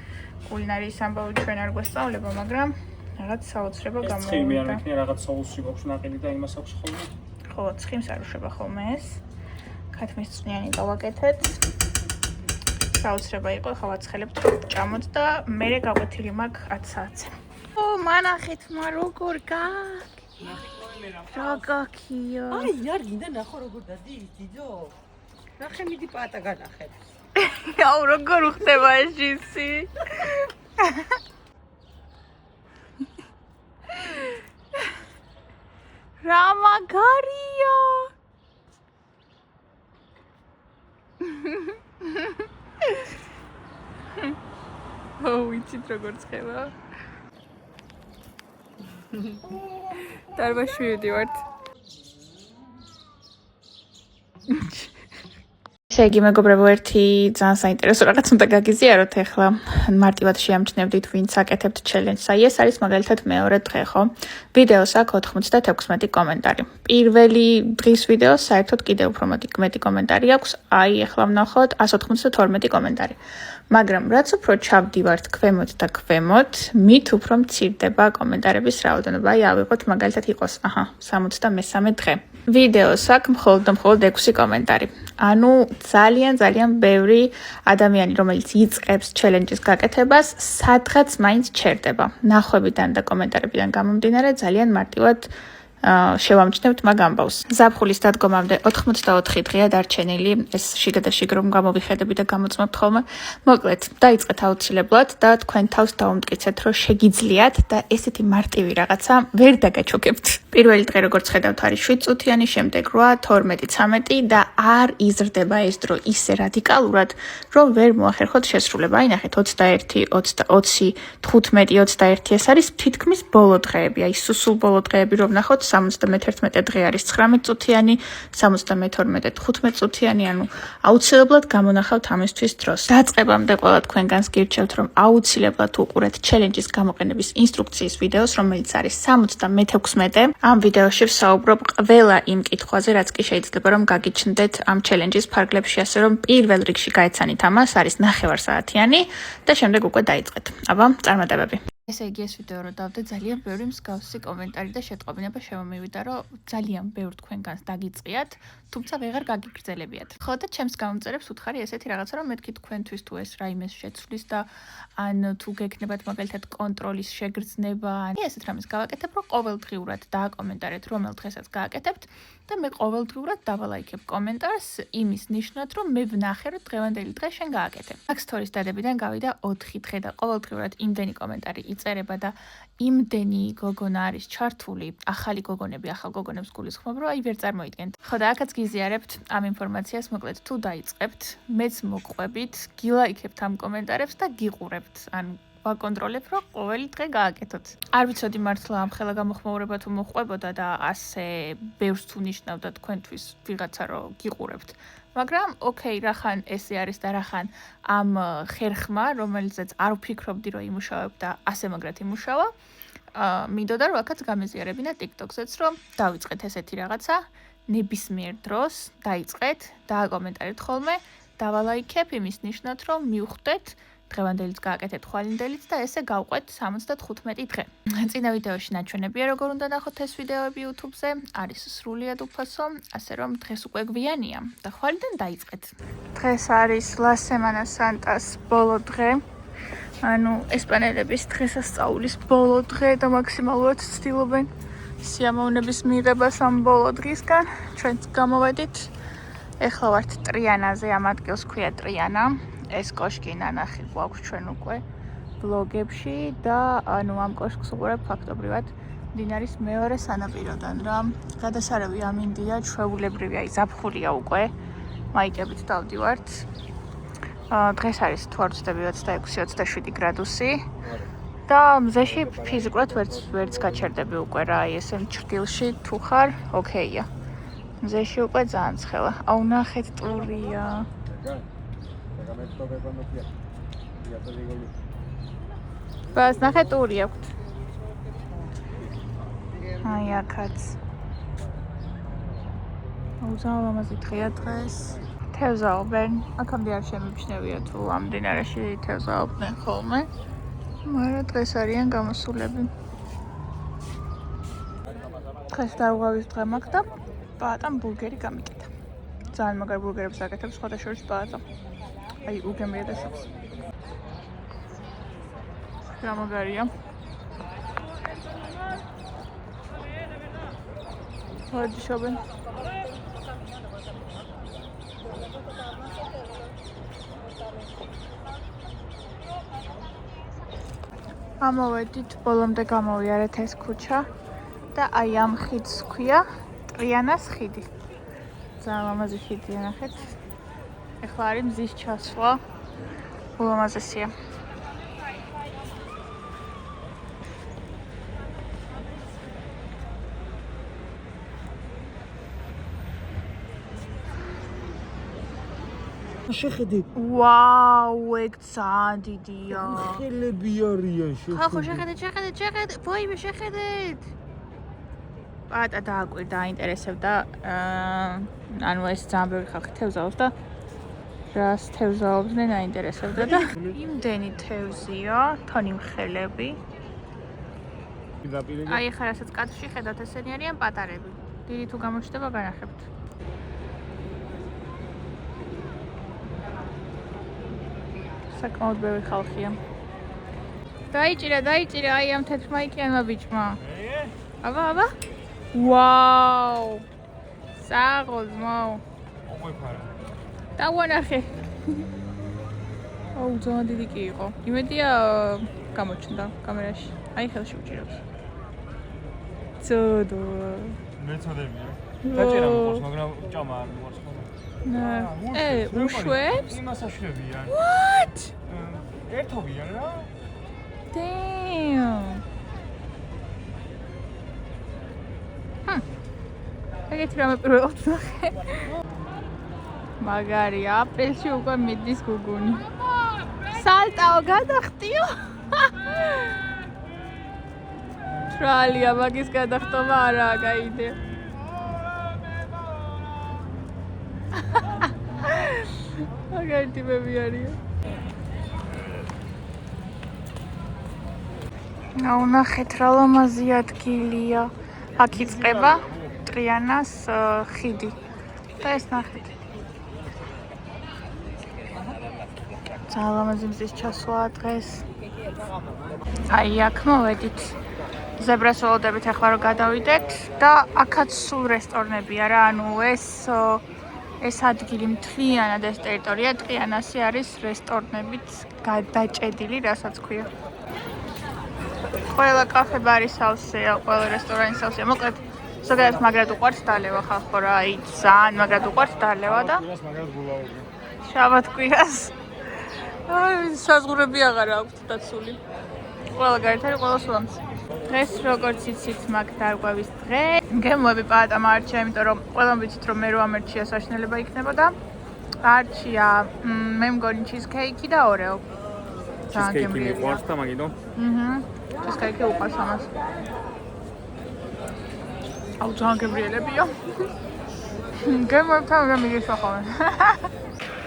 კულინარიის ამბავი ჩვენ არ გვესწავლება, მაგრამ რაღაც საოცრება გამოვიდა. ცხიმი არ მექნია რაღაც соуსი გვაქვს ნაყიდი და იმას აქვს ხოლმე. ხო, ცხიმს არ უშვება ხოლმე ეს. ქათმის წვნიანი გავაკეთეთ. საოცრება იყო, ხა ვაცხელებთ ჭამოთ და მერე გაგვეთილი მაქვს 10 საათზე. ო, მანახეთ მა როგორ გაქვს. რა გაქია. აი, არ გინდა ნახო როგორ დადის, დიდო. ნახე მიდი პატა განახეთ. აუ, როგორ ხდება ეს ჯინსი. რა მაგარია. ო, ვიცით როგორ ხდება. დარბაზში ვიდივართ. ესე იგი, მეგობრებო, ერთი ძალიან საინტერესო რაღაც უნდა გაგიზიაროთ ახლა. მარტივად შეამჩნევდით, ვინც აკეთებთ ჩელენჯს. აი, ეს არის მაგალითად მეორე დღე, ხო? ვიდეოს აქვს 96 კომენტარი. პირველი დღის ვიდეოს საერთოდ კიდევ უფრო მეტი კომენტარი აქვს. აი, ახლა ვნახოთ 192 კომენტარი. მაგრამ რაც უფრო ჩავდივართ ქვემოთ და ქვემოთ, მით უფრო მცირდება კომენტარების რაოდენობა. აი, ავიღოთ მაგალითად იყოს, 63 დღე. ვიდეოს აქვს მხოლოდ 6 კომენტარი. ანუ ძალიან ბევრი ადამიანი, რომელიც იწყებს ჩელენჯის გაკეთებას, სადღაც მაინც ჩერდება. ნახვებიდან და კომენტარებიდან გამომდინარე, ძალიან მარტივად შევამჩნევთ მაგ ამბავს. ზაფხულის დადგომამდე 84 დღეა დარჩენილი. ეს შიგადაშიგ რომ გამოვიხედები და გამოწმებთ ხოლმე. მოკლედ, დაიწყეთ აუცილებლად და თქვენ თავს დაუმტკიცეთ, რომ შეგიძლიათ და ესეთი მარტივი რაღაცა ვერ დაგაჩოქებთ. პირველი დღე როგორც ხედავთ არის 7 წუთიანი, შემდეგ 8, 12, 13 და არ იზრდება ეს დრო ისე რადიკალურად, რომ ვერ მოახერხოთ შესრულება. აი ნახეთ 21, 20, 15, 21 ეს არის თითქმის ბოლო დღეები. აი სულ ბოლო დღეები რომ ნახოთ 71 დღე არის 19 წუთიანი, 72 15 წუთიანი, ანუ აუცილებლად გამონახავთ ამისთვის დროს. დაწყებამდე ყველა თქვენგანს გირჩევთ, რომ აუცილებლად უყურეთ ჩელენჯის გამოყენების ინსტრუქციის ვიდეოს, რომელიც არის 76. ამ ვიდეოში ვსაუბრობ ყველა იმ კითხვაზე, რაც კი შეიძლება რომ გაგიჩნდეთ ამ ჩელენჯის ფარგლებში, ასე რომ პირველ რიგში გაეცანით ამას, არის 9 საათიანი და შემდეგ უკვე დაიწყეთ. აბა, წარმატებები. ესე იგი ეს ვიდეო რო დავდე ძალიან ბევრი მსგავსი კომენტარი და შეტყობინება შემომივიდა, რომ ძალიან ბევრ თქვენგანს დაგიწყიათ, თუმცა ვეღარ გაგიგრძელებიათ. ხო და ჩემს გამომწერებს უთხარი ესეთი რაღაცა, რომ მეთქი თქვენთვის თუ ეს რაიმეს შეცვლის და ან თუ გეკნებათ მაგალითად კონტროლის შეგრძნება, ან ესეთ რამეს გავაკეთებ, რომ ყოველდღიურად დააკომენტარეთ, რომელ დღესაც გააკეთებთ და მე ყოველდღიურად დავალაიქებ კომენტარს იმის ნიშნად, რომ მე ვნახე, რომ დღევანდელი დღე შენ გააკეთებ. აქ სტორის დადებიდან გავიდა 4 დღე და ყოველდღიურად იმდენი კომენტარი იწერება და იმდენი გოგონა არის ჩართული, ახალი გოგონები, ახალ გოგონებს გულისხმობ, რომ აი ვერ წარმოიდგენთ. ხო და აქაც გიზიარებთ ამ ინფორმაციას, მოკლედ თუ დაიწყებთ, მეც მოყვებით, გილაიქებთ ამ კომენტარებს და გიყურებთ. ან ვაკონტროლებ, რომ ყოველი დღე გააკეთოთ. არ ვიცოდი მართლა ამ ხელა გამოხმაურება თუ მოყვებოდა და ასე ბევრს თუ ნიშნავდა თქვენთვის ვიღაცა რომ გიყურებთ. მაგრამ ოკეი, რახან ესე არის და რახან ამ ხერხმა, რომელზეც არ ვფიქრობდი რომ იმუშავებ და ასე მაგრად იმუშავა, მინდოდა რომ აქაც გამეზიარებინა TikTok-ზეც, რომ დავიწყეთ ესეთი რაღაცა, ნებისმიერ დროს დაიწყეთ, დააკომენტარეთ ხოლმე, დავალაიქებ იმის ნიშნად, რომ მივხვდეთ დღევანდელიც გააკეთეთ ხვალინდელიც და ესე გავყვეთ 75 დღე. წინა ვიდეოში ნაჩვენებია როგორ უნდა ნახოთ ეს ვიდეოები YouTube-ზე, არის სრულიად უფასო, ასე რომ დღეს უკვე გვიანია და ხვალიდან დაიწყეთ. დღეს არის La Semana Santa's ბოლო დღე. ანუ ესპანელების დღესასწაულის ბოლო დღე და მაქსიმალურად ცდილობენ სიამოვნების მიღებას ამ ბოლო დღისგან. ჩვენც გამოვედით. ეხლა ვართ ტრიანაზე, ამ ადგილს ქვია ტრიანა. ეს კოშკი ნანახი გვაქვს ჩვენ უკვე ვლოგებში და ანუ ამ კოშკს უყურებ ფაქტობრივად მდინარის მეორე სანაპიროდან რა. გადასარევი ამინდია, ჩვეულებრივი, აი ზაფხულია უკვე. მაიკებით დავდივართ. დღეს არის თუ არ ვცდები 26-27 გრადუსი და მზეში ფიზიკურად ვერც გაჩერდები უკვე რა, აი ესე ჩრდილში თუ ხარ, ოკეია. მზეში უკვე ძალიან ცხელა. აუ ნახეთ ტურია. ბას ნახეთ ტური აქვთ. აი აქაც. აუ ძალიან ლამაზი დღეა დღეს. თევზაობენ. აქამდე არ შემიჩნევია თუ ამ მდინარეში თევზაობდნენ ხოლმე. მაგრამ დღეს არიან გამოსულები. დღეს დარღვავის დღე მაქვს და პაატამ ბურგერი გამიკეთა. ძალიან მაგარი ბურგერებს აკეთებს სხვადასხვა პაატა. აი უგემრია და შობს. რა მაგარია. მოდი შობენ. ამოვედით, ბოლომდე გამოვიარეთ ეს ქუჩა და აი ამ ხიდს ქვია ტრიანას ხიდი. ძალიან ლამაზი ხიდია, ნახეთ. ეხლა არის მზის ჩასვლა. ულამაზესია. შეხედე. ვაუ, ეგ ძალიან დიდია. ხელები არიან შეხედე. ხო, შეხედეთ. ვაიმე, შეხედეთ. პატა დააკვირდა, აინტერესებდა. ანუ ეს ძალიან ბევრი ხალხი თევზაობს და რას თევზაობდნენ აინტერესებდა და იმდენი თევზია, თონი მხელები. აი ახლა რასაც კადრში ხედავთ, ესენი არიან პატარები. დიდი თუ გამოჩნდება, განახებთ. საკმაოდ ბევრი ხალხია. დაიჭირა, აი ამ თეთრმაიკიანმა ბიჭმა. აბა. ვაუ! საღოლმო. მოიფარა. დავანახე. აუ, ძალიან დიდი კი იყო. იმედია გამოჩნდა კამერაში. აი ხელში უჭირავს. ცოდო. მე წოდებია. დაჭერა მოყავს, მაგრამ ჭამა არ მოყავს. უშვებს? იმას აშვებიან. What? ერთობიან რა. Damn. ეგეთ რამე პირველად ნახე. მაგარი, აპრილში უკვე მიდის გუგუნი. სალტაო გადახტიო. ტრალია, მაგის გადახტობა არაა გაიდე. მაგარი ტიპები არიან. აუ ნახეთ რა ლამაზი ადგილია. აქ იწყება ტრიანას ხიდი. და ეს ნახეთ. ძალიან ლამაზი მზის ჩასვლა დღეს. აი აქ მოვედით. ზებრას ველოდებით ახლა რომ გადავიდეთ და აქაც სულ რესტორნებია რა, ანუ ეს ადგილი მთლიანად ეს ტერიტორია ტრიანასი არის რესტორნებით გადაჭედილი, რასაც ქვია. ყველა კაფე ბარი სავსეა, ყველა რესტორანი სავსეა. მოკლედ ზოგადად მაგრად უყვარს დალევა ხალხო რა, აი ძალიან მაგრად უყვარს დალევა და შაბათ კვირას. აი საზღურები აღარ აქვს დაცული. ყველა გარეთ არის, ყველა სულამს. დღეს როგორც იცით, მაქვს დარღვავის დღე. გემოები პაატამ არჩია, იმიტომ რომ ყველამ ვიცით რომ მე რო ამერჩია საშინელება იქნებოდა. არჩია მე მგონი ჩიზკეიკი და ორეო. ძალიან გემრიელი. მიყვარს და მაგინო. ჩიზკეიკი უყვარს ამას. აუ ძალიან გემრიელებია. გემოებთან უნდა მიგისახავენ.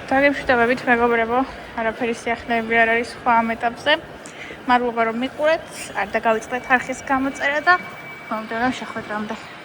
დაგემშვიდობებით მეგობრებო, არაფერი სიახლეები არ არის სხვა ამ ეტაპზე. მადლობა რომ მიყურეთ, არ დაგავიწყდეთ არხის გამოწერა და მომდევნო შეხვედრამდე.